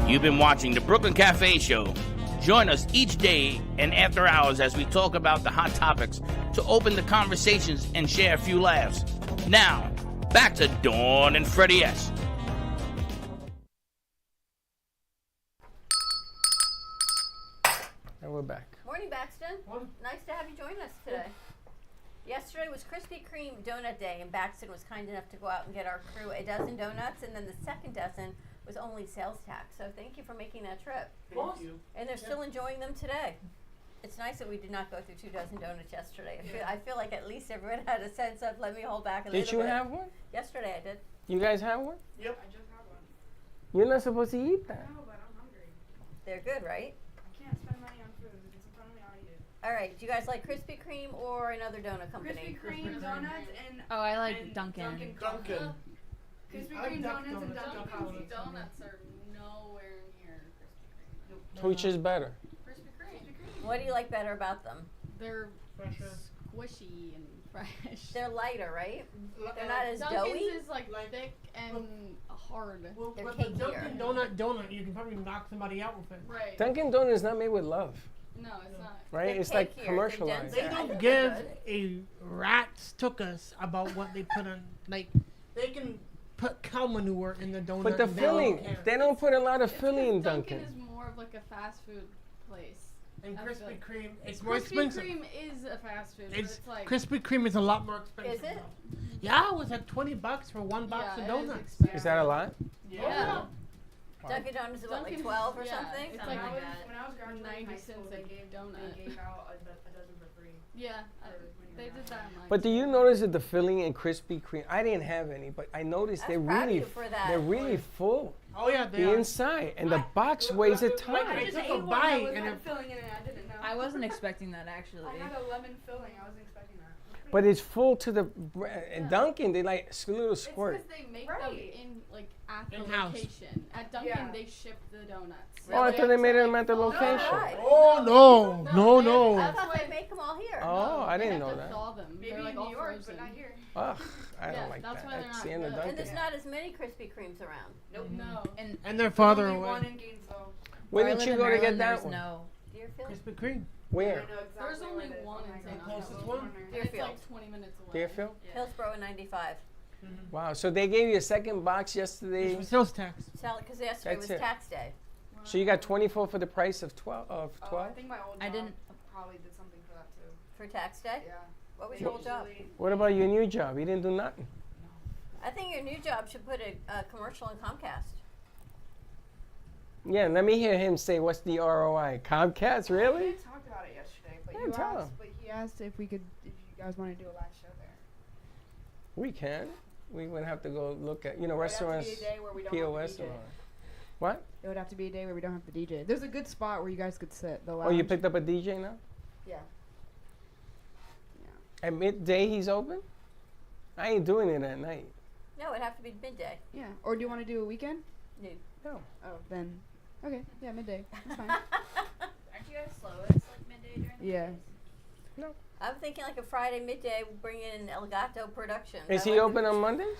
Speaker 18: You've been watching the Brooklyn Cafe Show. Join us each day and after hours as we talk about the hot topics to open the conversations and share a few laughs. Now, back to Dawn and Freddie S.
Speaker 2: And we're back.
Speaker 1: Morning, Baxton. Nice to have you join us today. Yesterday was Krispy Kreme Donut Day, and Baxton was kind enough to go out and get our crew a dozen donuts, and then the second dozen was only sales tax. So thank you for making that trip.
Speaker 6: Thank you.
Speaker 1: And they're still enjoying them today. It's nice that we did not go through 2 dozen donuts yesterday. I feel like at least everyone had a sense of, let me hold back a little bit.
Speaker 2: Did you have one?
Speaker 1: Yesterday I did.
Speaker 2: You guys have one?
Speaker 6: Yep.
Speaker 5: I just had one.
Speaker 2: You're not supposed to eat that.
Speaker 5: No, but I'm hungry.
Speaker 1: They're good, right?
Speaker 5: I can't spend money on food. If it's in front of me, I'll eat it.
Speaker 1: All right. Do you guys like Krispy Kreme or another donut company?
Speaker 5: Krispy Kreme donuts and
Speaker 8: Oh, I like Dunkin'.
Speaker 3: Dunkin'.
Speaker 5: Krispy
Speaker 6: I like
Speaker 5: Kreme
Speaker 6: Dunkin'
Speaker 5: donuts and
Speaker 6: Donuts.
Speaker 5: Dunkin'
Speaker 4: Dunkin's donuts are nowhere near Krispy Kreme.
Speaker 2: Which is better?
Speaker 4: Krispy Kreme.
Speaker 1: What do you like better about them?
Speaker 4: They're
Speaker 6: Fresher.
Speaker 4: squishy and fresh.
Speaker 1: They're lighter, right?
Speaker 6: Like-
Speaker 1: They're not as
Speaker 4: Dunkin's
Speaker 1: doughy.
Speaker 4: is like thick and hard.
Speaker 6: Well,
Speaker 1: They're
Speaker 6: with the
Speaker 1: cakier.
Speaker 6: Dunkin' donut, you can probably knock somebody out with it.
Speaker 4: Right.
Speaker 2: Dunkin' Donuts is not made with love,
Speaker 4: No, it's not.
Speaker 2: right?
Speaker 1: They're
Speaker 2: It's like
Speaker 1: cakier, they're
Speaker 2: commercialized.
Speaker 1: denser.
Speaker 6: They
Speaker 1: I
Speaker 6: don't
Speaker 1: think
Speaker 6: give
Speaker 1: they're
Speaker 6: a rat's tuchus about what they put in. Like, they can put cow manure in the donut.
Speaker 2: But the
Speaker 6: and they
Speaker 2: filling,
Speaker 6: don't care.
Speaker 2: they don't put a lot of filling in
Speaker 4: Dunkin'
Speaker 2: Dunkin'.
Speaker 4: is more of like a fast food place.
Speaker 6: And
Speaker 4: I feel
Speaker 6: Krispy
Speaker 4: like-
Speaker 6: Kreme, it's more
Speaker 4: Krispy
Speaker 6: expensive.
Speaker 4: Kreme is a fast food, but
Speaker 6: It's
Speaker 4: it's like
Speaker 6: Krispy Kreme is a lot more expensive.
Speaker 1: Is it?
Speaker 6: though. Yeah, it was like $20 for one box
Speaker 4: yeah,
Speaker 6: of
Speaker 4: it is
Speaker 6: donuts.
Speaker 4: expensive.
Speaker 2: Is that a lot?
Speaker 4: Yeah.
Speaker 1: Dunkin' Donuts is what, like
Speaker 4: Dunkin',
Speaker 1: 12 or
Speaker 4: yeah,
Speaker 1: something?
Speaker 4: It's
Speaker 5: When
Speaker 4: like
Speaker 5: I was graduating
Speaker 4: 90
Speaker 5: high
Speaker 4: cents
Speaker 5: school,
Speaker 4: a
Speaker 5: they gave
Speaker 4: donut.
Speaker 5: They gave out a dozen for free.
Speaker 4: Yeah, they did that in like.
Speaker 2: But do you notice that the filling in Krispy Kreme? I didn't have any, but I noticed
Speaker 1: I'm
Speaker 2: they're
Speaker 1: proud of
Speaker 2: really,
Speaker 1: you for that.
Speaker 2: they're really full.
Speaker 6: Oh yeah, they
Speaker 2: The
Speaker 6: are.
Speaker 2: inside and the box weighs a
Speaker 6: I
Speaker 2: ton.
Speaker 6: took a bite and it,
Speaker 5: filling in it. I didn't know.
Speaker 8: I wasn't expecting that actually.
Speaker 5: I had a lemon filling. I wasn't expecting that.
Speaker 2: But it's full to the. And Dunkin', they like a little
Speaker 4: It's
Speaker 2: squirt.
Speaker 4: because they make them
Speaker 5: Right.
Speaker 4: in like at the
Speaker 6: In-house.
Speaker 4: location. At Dunkin',
Speaker 5: Yeah.
Speaker 4: they ship the donuts.
Speaker 2: Oh, I thought they made them at the location.
Speaker 1: Right.
Speaker 6: oh no, no.
Speaker 1: I thought they make them all here.
Speaker 2: Oh, I
Speaker 4: They
Speaker 2: didn't
Speaker 4: have
Speaker 2: know
Speaker 4: to
Speaker 2: that.
Speaker 4: thaw them.
Speaker 5: Maybe
Speaker 4: They're like
Speaker 5: in
Speaker 4: all
Speaker 5: New York,
Speaker 4: frozen.
Speaker 5: but not here.
Speaker 2: Ugh, I
Speaker 4: Yeah,
Speaker 2: don't like
Speaker 4: that's
Speaker 2: that.
Speaker 4: why they're
Speaker 2: That's
Speaker 4: not
Speaker 2: the end of
Speaker 4: good.
Speaker 1: And
Speaker 2: Dunkin'.
Speaker 1: there's not as many Krispy Kremes around.
Speaker 5: Nope.
Speaker 4: No.
Speaker 8: And
Speaker 6: they're farther
Speaker 5: Only
Speaker 6: away.
Speaker 5: one in Gainesville.
Speaker 2: Where
Speaker 8: where I
Speaker 2: did
Speaker 8: live
Speaker 2: you
Speaker 8: in
Speaker 2: go to get
Speaker 8: Maryland,
Speaker 2: that
Speaker 8: there's
Speaker 2: one?
Speaker 8: no.
Speaker 1: Deerfield?
Speaker 6: Krispy Kreme.
Speaker 2: Where?
Speaker 5: I know exactly
Speaker 4: There's only
Speaker 5: where it is.
Speaker 4: one
Speaker 5: Oh my
Speaker 4: in St.
Speaker 5: God.
Speaker 6: Closest
Speaker 4: Augustine.
Speaker 6: one?
Speaker 4: And it's
Speaker 1: Deerfield.
Speaker 4: like 20 minutes away.
Speaker 2: Deerfield?
Speaker 1: Hillsborough and 95.
Speaker 2: Wow. So they gave you a second box yesterday.
Speaker 6: It's sales tax.
Speaker 1: Because yesterday
Speaker 2: That's
Speaker 1: was
Speaker 2: it.
Speaker 1: tax day.
Speaker 2: So you got 24 for the price of 12.
Speaker 5: Oh, I think my old
Speaker 8: I
Speaker 5: job
Speaker 8: didn't-
Speaker 5: probably did something for that too.
Speaker 1: For tax day?
Speaker 5: Yeah.
Speaker 1: What was
Speaker 5: They
Speaker 1: your old job?
Speaker 5: usually-
Speaker 2: What about your new job? You didn't do nothing.
Speaker 1: I think your new job should put a commercial in Comcast.
Speaker 2: Yeah, let me hear him say, "What's the ROI?" Comcast, really?
Speaker 5: We talked about it yesterday, but
Speaker 2: Yeah,
Speaker 5: you
Speaker 2: tell
Speaker 5: asked.
Speaker 2: him.
Speaker 5: But he asked if we could, if you guys want to do a live show there.
Speaker 2: We can. We would have to go look at,
Speaker 5: It would have to
Speaker 2: restaurants,
Speaker 5: be a day where we don't have
Speaker 2: POS.
Speaker 5: the DJ.
Speaker 2: Or what?
Speaker 5: It would have to be a day where we don't have the DJ. There's a good spot where you guys could sit. The
Speaker 2: Oh,
Speaker 5: lounge.
Speaker 2: you picked up a DJ now?
Speaker 5: Yeah.
Speaker 2: At midday, he's open. I ain't doing it at night.
Speaker 1: No, it'd have to be midday.
Speaker 5: Yeah. Or do you want to do a weekend?
Speaker 1: No.
Speaker 2: No.
Speaker 5: Oh, then. Okay. Yeah, midday. That's fine.
Speaker 8: Aren't you guys slow? It's like midday during the
Speaker 5: Yeah.
Speaker 1: I'm thinking like a Friday midday, we'll bring in El Gato Productions.
Speaker 2: Is
Speaker 1: I
Speaker 2: he
Speaker 1: like
Speaker 2: open
Speaker 1: the-
Speaker 2: on Mondays?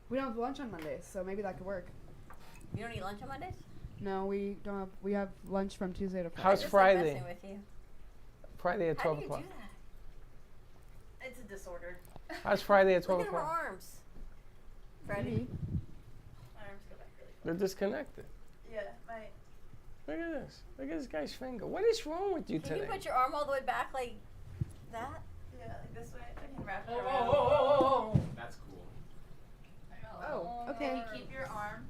Speaker 5: We don't have lunch on Mondays, so maybe that could work.
Speaker 1: You don't eat lunch on Mondays?
Speaker 5: No, we don't have. We have lunch from Tuesday to Friday.
Speaker 2: How's
Speaker 1: Just like
Speaker 2: Friday?
Speaker 1: messing with you.
Speaker 2: Friday at
Speaker 1: How
Speaker 2: 12
Speaker 1: do you
Speaker 2: o'clock.
Speaker 1: do that?
Speaker 8: It's a disorder.
Speaker 2: How's Friday at 12
Speaker 1: Look at her
Speaker 2: o'clock?
Speaker 1: arms. Freddie.
Speaker 5: Maybe.
Speaker 8: My arms go back really
Speaker 2: They're disconnected.
Speaker 8: Yeah, my.
Speaker 2: Look at this. Look at this guy's finger. What is wrong with you
Speaker 1: Can
Speaker 2: today?
Speaker 1: you put your arm all the way back like that?
Speaker 8: Yeah, like this way. I can wrap it
Speaker 6: Oh,
Speaker 8: around.
Speaker 6: oh.
Speaker 7: That's cool.
Speaker 5: Oh,
Speaker 8: Okay.
Speaker 5: okay.
Speaker 8: You keep your arm.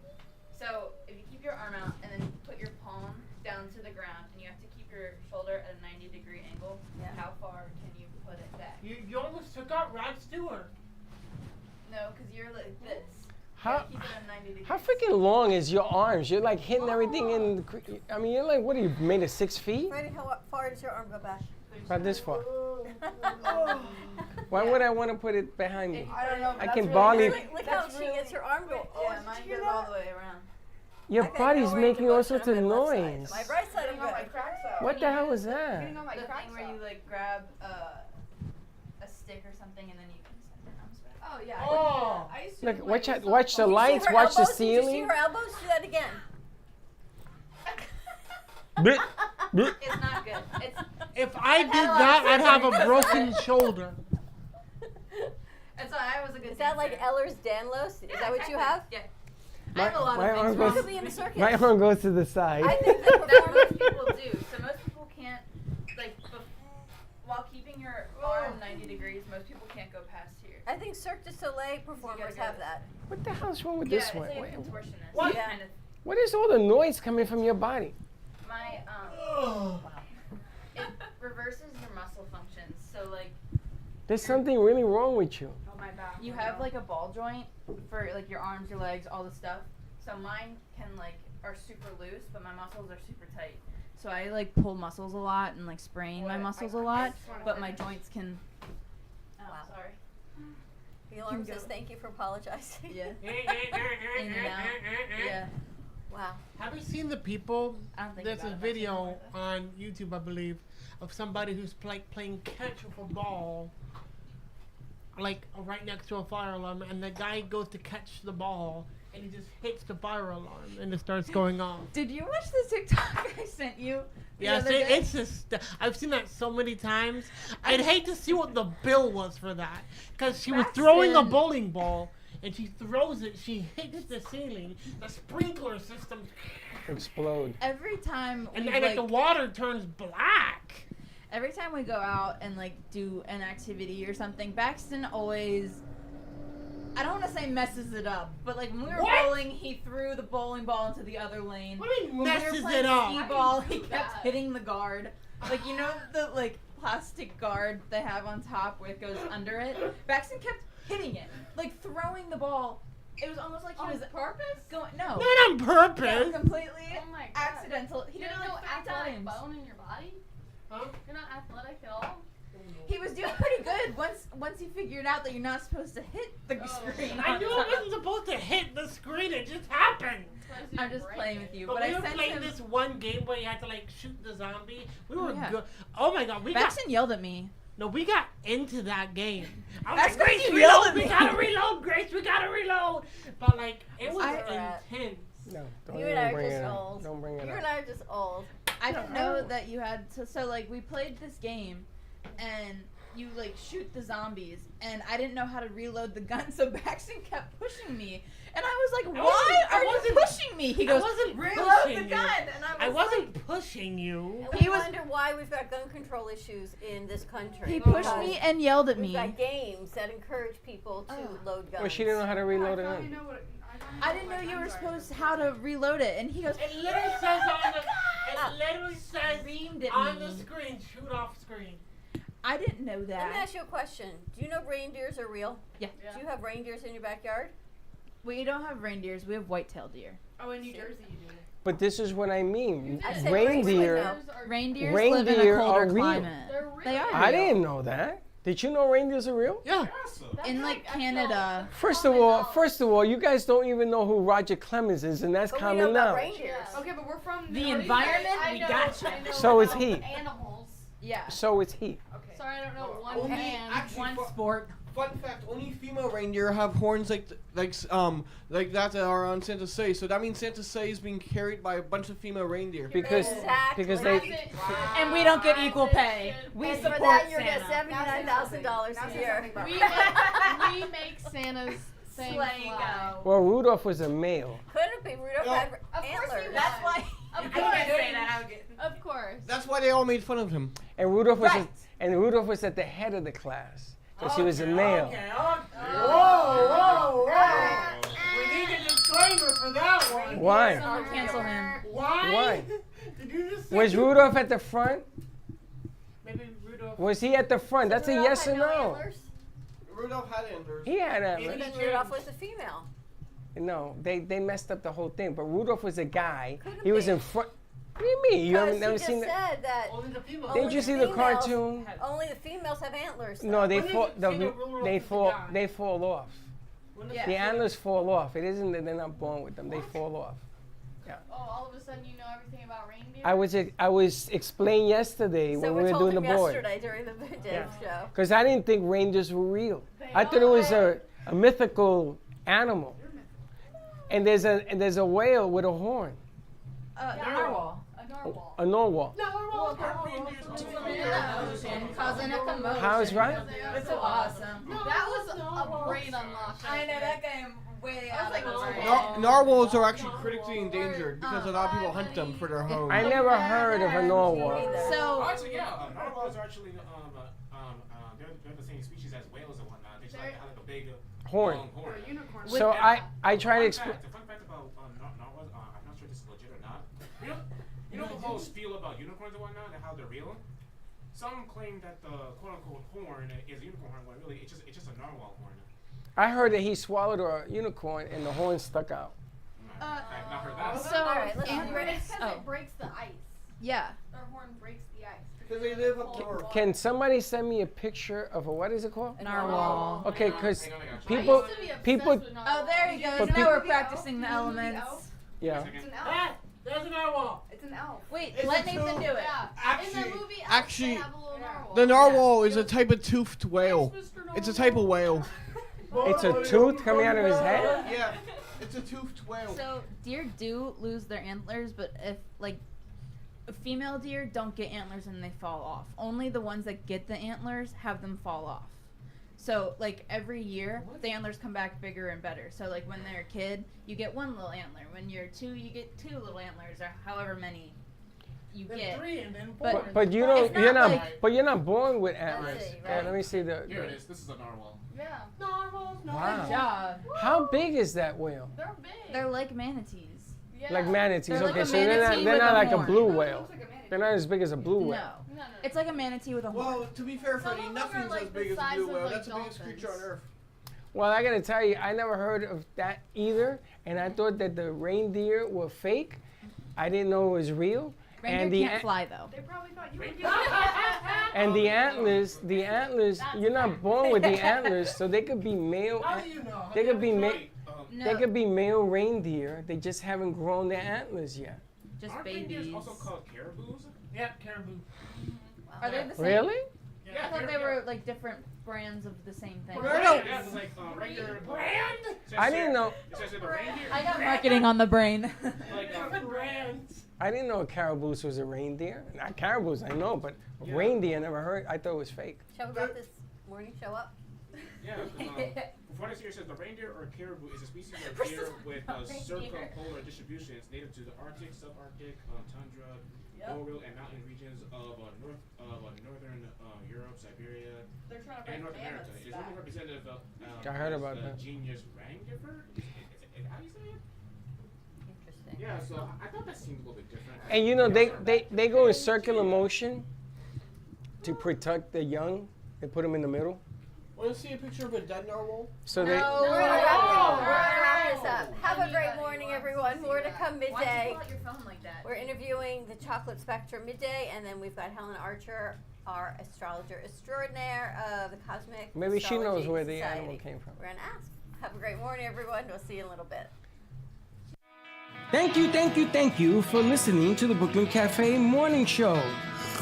Speaker 8: So if you keep your arm out and then put your palm down to the ground, and you have to keep your shoulder at a 90-degree angle.
Speaker 1: Yeah.
Speaker 8: How far can you put it back?
Speaker 6: You almost took out Rod Stewart.
Speaker 8: No, because you're like this.
Speaker 2: How,
Speaker 8: Keep it at 90 degrees.
Speaker 2: how freaking long is your arms? You're like hitting everything in. I mean, you're like, what are you, made of 6 feet?
Speaker 1: Freddie, how far does your arm go back?
Speaker 2: About this far. Why would I want to put it behind me?
Speaker 8: I don't know.
Speaker 2: I can barely.
Speaker 1: Look how she gets her arm go. Oh,
Speaker 8: Yeah, mine goes all the way around.
Speaker 2: Your
Speaker 1: I got
Speaker 2: body's
Speaker 1: no range
Speaker 2: making
Speaker 1: of
Speaker 2: all
Speaker 1: motion
Speaker 2: sorts
Speaker 1: on
Speaker 2: of
Speaker 1: my left side.
Speaker 2: noise.
Speaker 1: My right side, I'm
Speaker 5: Getting all my
Speaker 1: good.
Speaker 5: cracks out.
Speaker 2: What the hell was that?
Speaker 5: Getting all my
Speaker 8: The
Speaker 5: cracks
Speaker 8: thing where
Speaker 5: out.
Speaker 8: you like grab a stick or something and then you can send your arms back.
Speaker 5: Oh yeah.
Speaker 6: Oh.
Speaker 5: I used to
Speaker 2: Look,
Speaker 5: do,
Speaker 2: watch,
Speaker 5: like,
Speaker 2: watch the
Speaker 1: Did you see
Speaker 2: lights,
Speaker 1: her
Speaker 2: watch the
Speaker 1: elbows? Did you see
Speaker 2: ceiling.
Speaker 1: her elbows? Do that again.
Speaker 2: Bleh, bleh.
Speaker 8: It's not good. It's
Speaker 6: If I did that, I'd have a broken shoulder.
Speaker 8: that's why I was a good.
Speaker 1: Is that like Eller's Danlos? Is that what you have?
Speaker 8: Yeah. I have a lot
Speaker 2: my
Speaker 8: of
Speaker 2: arm
Speaker 8: things
Speaker 1: You
Speaker 2: goes-
Speaker 8: wrong.
Speaker 1: could be in a circus.
Speaker 2: My arm goes to the side.
Speaker 1: I think the
Speaker 8: That most
Speaker 1: performance.
Speaker 8: people do. So most people can't like. while keeping your arm 90 degrees, most people can't go past here.
Speaker 1: I think Cirque du Soleil performers have that.
Speaker 2: What the hell's wrong with
Speaker 8: Yeah,
Speaker 2: this
Speaker 8: it's
Speaker 2: one?
Speaker 8: like a
Speaker 2: Wait,
Speaker 8: contortionist.
Speaker 2: What?
Speaker 8: Kind of.
Speaker 2: What is all the noise coming from your body?
Speaker 8: My it reverses your muscle functions. So like
Speaker 2: There's something really wrong with you.
Speaker 8: you have like a ball joint for like your arms, your legs, all the stuff. So mine are super loose, but my muscles are super tight. So I like pull muscles a lot and like sprain my muscles a lot, but my joints can. Oh, sorry.
Speaker 1: The alarm says thank you for apologizing.
Speaker 8: Yeah. In and out. Yeah.
Speaker 1: Wow.
Speaker 6: Have you seen the people?
Speaker 8: I don't think
Speaker 6: There's
Speaker 8: about
Speaker 6: a
Speaker 8: it much
Speaker 6: video on YouTube, I believe, of somebody who's playing catch with a ball, like right next to a fire alarm, and the guy goes to catch the ball, and he just hits the fire alarm, and it starts going off.
Speaker 8: Did you watch the TikTok I sent you?
Speaker 6: Yes, it's just, I've seen that so many times. I'd hate to see what the bill was for that, because she was throwing a bowling ball, and she throws it, she hits the ceiling, the sprinkler system
Speaker 2: explode.
Speaker 8: Every time
Speaker 6: and
Speaker 8: we,
Speaker 6: like the water turns black.
Speaker 8: Every time we go out and like do an activity or something, Baxton always, I don't want to say messes it up, but like when we were bowling, he threw the bowling ball into the other lane.
Speaker 6: What do you mean
Speaker 8: When we
Speaker 6: messes
Speaker 8: were playing
Speaker 6: it up?
Speaker 8: skee-ball, he kept hitting the guard. Like, you know the like plastic guard they have on top where it goes under it? Baxton kept hitting it, like throwing the ball. It was almost like he was
Speaker 4: purpose?
Speaker 8: going no.
Speaker 6: Not on purpose.
Speaker 8: No, completely
Speaker 4: Oh my God.
Speaker 8: accidental. He
Speaker 4: You
Speaker 8: did it
Speaker 4: don't
Speaker 8: like
Speaker 4: know
Speaker 8: 3
Speaker 4: athletic
Speaker 8: times.
Speaker 4: bone in your body?
Speaker 6: Huh?
Speaker 4: You're not athletic at all?
Speaker 8: He was doing pretty good once he figured out that you're not supposed to hit the screen.
Speaker 6: I knew I wasn't supposed to hit the screen. It just happened.
Speaker 8: I'm just playing with you,
Speaker 6: But
Speaker 8: but
Speaker 6: we
Speaker 8: I
Speaker 6: were
Speaker 8: sent
Speaker 6: playing
Speaker 8: him.
Speaker 6: this one game where you had to like shoot the zombie. We were
Speaker 8: Yeah.
Speaker 6: good. Oh my God,
Speaker 8: Baxton yelled at me.
Speaker 6: No, we got into that game. I was
Speaker 8: That's
Speaker 6: like, Grace,
Speaker 8: because you yelled
Speaker 6: reload.
Speaker 8: at
Speaker 6: We
Speaker 8: me.
Speaker 6: gotta reload, Grace. We gotta reload. But like, it was intense.
Speaker 2: No, don't
Speaker 1: You
Speaker 2: even
Speaker 1: and I
Speaker 2: bring
Speaker 1: are
Speaker 2: it
Speaker 1: just
Speaker 2: up.
Speaker 1: old.
Speaker 2: Don't bring it
Speaker 1: You
Speaker 2: up.
Speaker 1: and I are just old.
Speaker 8: I didn't know that you had to. So like we played this game, and you like shoot the zombies, and I didn't know how to reload the gun, so Baxton kept pushing me, and I was like, "Why are you pushing me?" He goes,
Speaker 6: I wasn't
Speaker 8: "Reload
Speaker 6: pushing
Speaker 8: the
Speaker 6: you.
Speaker 8: gun," and
Speaker 6: I wasn't pushing you.
Speaker 1: And we wonder why we've got gun control issues in this country.
Speaker 8: He pushed
Speaker 1: because
Speaker 8: me and yelled at
Speaker 1: we've
Speaker 8: me.
Speaker 1: got games that encourage people to load guns.
Speaker 2: Well, she didn't know how to reload a gun.
Speaker 8: I didn't know you were supposed to how to reload it, and he goes,
Speaker 6: It literally says on the. It literally says
Speaker 8: Screamed at
Speaker 6: on
Speaker 8: me.
Speaker 6: the screen, shoot off screen.
Speaker 8: I didn't know
Speaker 1: Let me
Speaker 8: that.
Speaker 1: ask you a question. Do you know reindeers are real?
Speaker 8: Yeah.
Speaker 1: Do you have reindeers in your backyard?
Speaker 8: We don't have reindeers. We have white-tailed deer.
Speaker 4: Oh, in New Jersey you do.
Speaker 2: But this is what I mean.
Speaker 1: I said
Speaker 2: Reindeer.
Speaker 8: Reindeers live in a
Speaker 2: Reindeer
Speaker 8: colder
Speaker 2: are real.
Speaker 8: climate. They are.
Speaker 2: I
Speaker 8: real.
Speaker 2: didn't know that. Did you know reindeers are real?
Speaker 6: Yeah.
Speaker 8: In like Canada.
Speaker 2: First of all, you guys don't even know who Roger Clemens is, and that's
Speaker 1: But we
Speaker 2: common
Speaker 1: know about
Speaker 2: knowledge.
Speaker 1: reindeers.
Speaker 5: Okay, but we're from
Speaker 8: The environment,
Speaker 4: I
Speaker 8: we
Speaker 4: know,
Speaker 8: got you.
Speaker 4: I know
Speaker 2: So is
Speaker 4: about
Speaker 2: he.
Speaker 4: Animals.
Speaker 8: Yeah.
Speaker 2: So is he.
Speaker 4: Sorry, I don't know one
Speaker 3: Only-
Speaker 4: hand.
Speaker 3: actually,
Speaker 8: One
Speaker 3: fu-
Speaker 8: sport.
Speaker 3: Fun fact: only female reindeer have horns like that are on Santa Fe. So that means Santa Fe is being carried by a bunch of female reindeer.
Speaker 2: Because they
Speaker 8: And we don't get equal pay. We
Speaker 1: And
Speaker 8: support
Speaker 1: for that, you're
Speaker 8: Santa.
Speaker 1: get $79,000 a year.
Speaker 4: We make Santa's thing
Speaker 8: Sleigh
Speaker 4: fly.
Speaker 8: go.
Speaker 2: Well, Rudolph was a male.
Speaker 1: Couldn't be. Rudolph had
Speaker 4: Of course
Speaker 1: antlers.
Speaker 4: he
Speaker 8: That's why.
Speaker 4: Of
Speaker 8: I
Speaker 4: course.
Speaker 8: can't say that. I would get.
Speaker 4: Of course.
Speaker 3: That's why they all made fun of him.
Speaker 2: And Rudolph was
Speaker 8: Right.
Speaker 2: Rudolph was at the head of the class because he was a male.
Speaker 6: Whoa. We need a disclaimer for that one.
Speaker 2: Why?
Speaker 8: Someone cancel him.
Speaker 6: Why? Did you just say
Speaker 2: Was Rudolph at the front?
Speaker 6: Maybe Rudolph.
Speaker 2: Was he at the front? That's a
Speaker 1: Rudolph
Speaker 2: yes
Speaker 1: had
Speaker 2: or
Speaker 1: no
Speaker 2: no.
Speaker 1: antlers?
Speaker 3: Rudolph had antlers.
Speaker 2: He had
Speaker 1: And
Speaker 2: antlers.
Speaker 1: then Rudolph was a female.
Speaker 2: No, they messed up the whole thing. But Rudolph was a guy.
Speaker 1: Couldn't
Speaker 2: He was
Speaker 1: be.
Speaker 2: in front. What do you mean? You haven't
Speaker 1: Because
Speaker 2: never
Speaker 1: he just
Speaker 2: seen that?
Speaker 1: said that
Speaker 6: Only the female.
Speaker 2: Didn't you see the
Speaker 1: females-
Speaker 2: cartoon?
Speaker 1: only the females have antlers.
Speaker 2: No,
Speaker 1: though.
Speaker 2: they
Speaker 6: When
Speaker 2: fall.
Speaker 6: did you see the Rudolph
Speaker 2: They
Speaker 6: with the
Speaker 2: fall.
Speaker 6: guy?
Speaker 2: They fall off.
Speaker 8: Yeah.
Speaker 2: The antlers fall off. It isn't that they're not born with them. They fall off.
Speaker 4: Oh, all of a sudden you know everything about reindeer?
Speaker 2: I was explained yesterday
Speaker 1: So
Speaker 2: when
Speaker 1: we
Speaker 2: we were
Speaker 1: told
Speaker 2: doing the
Speaker 1: him
Speaker 2: board.
Speaker 1: yesterday during the Dave show.
Speaker 2: Because I didn't think reindeers were real.
Speaker 4: They
Speaker 2: I thought it was
Speaker 4: are.
Speaker 2: a mythical animal. And there's a whale with a horn,
Speaker 8: Narwhal.
Speaker 4: A narwhal.
Speaker 2: a narwhal.
Speaker 8: Causing a commotion.
Speaker 2: How's right?
Speaker 8: It's so awesome.
Speaker 4: That was a great unlock.
Speaker 8: I know that game way out of the
Speaker 3: Narwhals are actually critically endangered because a lot of people hunt them for their home.
Speaker 2: I never heard of a narwhal.
Speaker 8: So
Speaker 7: actually, yeah, narwhals are actually they're the same species as whales and whatnot. They just have like a big
Speaker 2: Horn.
Speaker 7: long horn.
Speaker 2: So I try to explain.
Speaker 7: The fun fact about narwhals, I'm not sure this is legit or not. You know the whole spiel about unicorns and whatnot and how they're real. Some claim that the quote-unquote horn is a unicorn horn, when really it's just a narwhal horn.
Speaker 2: I heard that he swallowed a unicorn and the horn stuck out.
Speaker 7: I've not heard that.
Speaker 8: So,
Speaker 1: all right, let's
Speaker 4: It breaks the ice.
Speaker 8: Yeah.
Speaker 4: Their horn breaks the ice.
Speaker 3: Because they live up north.
Speaker 2: Can somebody send me a picture of a, what is it called?
Speaker 8: Narwhal.
Speaker 2: Okay, because
Speaker 4: I
Speaker 2: people,
Speaker 4: used to be obsessed
Speaker 2: people,
Speaker 4: with narwhals.
Speaker 8: Oh, there you go.
Speaker 2: But
Speaker 8: Now
Speaker 2: peop-
Speaker 8: we're practicing the elements.
Speaker 2: yeah.
Speaker 5: It's an elf.
Speaker 6: There's an narwhal.
Speaker 5: It's an elf.
Speaker 8: Wait,
Speaker 3: It's
Speaker 8: let
Speaker 3: a
Speaker 8: Nathan
Speaker 3: tooth.
Speaker 8: do it.
Speaker 4: Yeah. In the movie,
Speaker 3: Actually,
Speaker 4: they have a little narwhal.
Speaker 3: the narwhal is a type of toothed whale. It's a type of whale.
Speaker 2: It's a tooth coming out of his head?
Speaker 3: Yeah, it's a toothed whale.
Speaker 8: So deer do lose their antlers, but if like female deer don't get antlers and they fall off. Only the ones that get the antlers have them fall off. So like every year the antlers come back bigger and better. So like when they're a kid, you get one little antler. When you're 2, you get 2 little antlers, or however many you
Speaker 6: Then
Speaker 8: get.
Speaker 6: 3 and then 4.
Speaker 2: But you don't, you're not born with antlers.
Speaker 1: see,
Speaker 2: Yeah,
Speaker 1: right.
Speaker 2: let me see the.
Speaker 7: Here it is. This is a narwhal.
Speaker 4: Yeah.
Speaker 6: Narwhals.
Speaker 2: Wow.
Speaker 8: Good job.
Speaker 2: How big is that whale?
Speaker 4: They're big.
Speaker 8: They're like manatees.
Speaker 4: Yeah.
Speaker 2: Like manatees.
Speaker 8: They're like
Speaker 2: Okay,
Speaker 8: a
Speaker 2: so they're
Speaker 8: manatee
Speaker 2: not
Speaker 8: with a
Speaker 2: like a
Speaker 8: horn.
Speaker 2: blue whale. They're not as big as a blue
Speaker 8: No.
Speaker 2: whale.
Speaker 4: No.
Speaker 8: It's like a manatee with a horn.
Speaker 3: Well, to be fair,
Speaker 4: Some
Speaker 3: Freddie,
Speaker 4: of them are
Speaker 3: nothing's
Speaker 4: like
Speaker 3: as
Speaker 4: the
Speaker 3: big as a
Speaker 4: size
Speaker 3: blue
Speaker 4: of,
Speaker 3: whale.
Speaker 4: like,
Speaker 3: That's the biggest creature on
Speaker 4: dolphins.
Speaker 3: Earth.
Speaker 2: Well, I gotta tell you, I never heard of that either, and I thought that the reindeer were fake. I didn't know it was real.
Speaker 8: Reindeer
Speaker 2: and the
Speaker 8: can't fly though.
Speaker 5: They probably thought you were
Speaker 2: and the antlers, you're not born with the antlers, so they could be male.
Speaker 6: How do you know?
Speaker 2: They could be male.
Speaker 8: No,
Speaker 2: They could be male reindeer. They just haven't grown their antlers yet.
Speaker 8: just
Speaker 7: Aren't
Speaker 8: babies.
Speaker 7: reindeers also called caribous?
Speaker 6: Yeah, caribou.
Speaker 8: Are they the same?
Speaker 2: Really?
Speaker 8: I thought they were like different brands of the same thing.
Speaker 7: Yeah, it's like regular brand.
Speaker 2: I didn't know.
Speaker 7: It says the reindeer.
Speaker 8: I got marketing on the brain.
Speaker 7: Like
Speaker 6: Different brands.
Speaker 2: I didn't know a caribous was a reindeer. Not caribous, I know, but a reindeer I never heard. I thought it was fake.
Speaker 1: Shall we wrap this morning show up?
Speaker 7: Yeah. Before this year says the reindeer or caribou is a species of deer with circumpolar distribution. It's native to the Arctic, subarctic, tundra, boreal, and mountain regions of northern Europe, Siberia, and North America. It is really representative of
Speaker 2: I heard about
Speaker 7: the
Speaker 2: that.
Speaker 7: genus Rangifer. How do you say it?
Speaker 1: Interesting.
Speaker 7: Yeah. So I thought that seemed a little bit different.
Speaker 2: And you know, they go in circular motion to protect the young. They put them in the middle.
Speaker 3: Want to see a picture of a dead narwhal?
Speaker 2: So
Speaker 1: We're gonna wrap this up. Have a great morning, everyone. More to come
Speaker 8: Why'd you
Speaker 1: midday.
Speaker 8: pull out your phone like that?
Speaker 1: We're interviewing the Chocolate Spectrum midday, and then we've got Helen Archer, our astrologer extraordinaire of the Cosmic
Speaker 2: maybe she knows
Speaker 1: Astrology
Speaker 2: where the
Speaker 1: Society.
Speaker 2: animal came from.
Speaker 1: We're gonna ask. Have a great morning, everyone. We'll see you in a little bit.
Speaker 2: Thank you for listening to the Brooklyn Cafe Morning Show.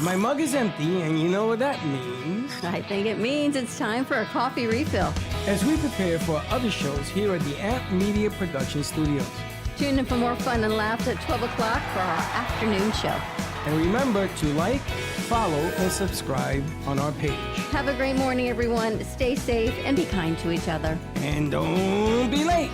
Speaker 2: My mug is empty, and you know what that means.
Speaker 1: I think it means it's time for a coffee refill.
Speaker 2: As we prepare for other shows here at the Amp Media Production Studios.
Speaker 1: Tune in for more fun and laughs at 12 o'clock for our afternoon show.
Speaker 2: And remember to like, follow, and subscribe on our page.
Speaker 1: Have a great morning, everyone. Stay safe and be kind to each other.
Speaker 2: And don't be late.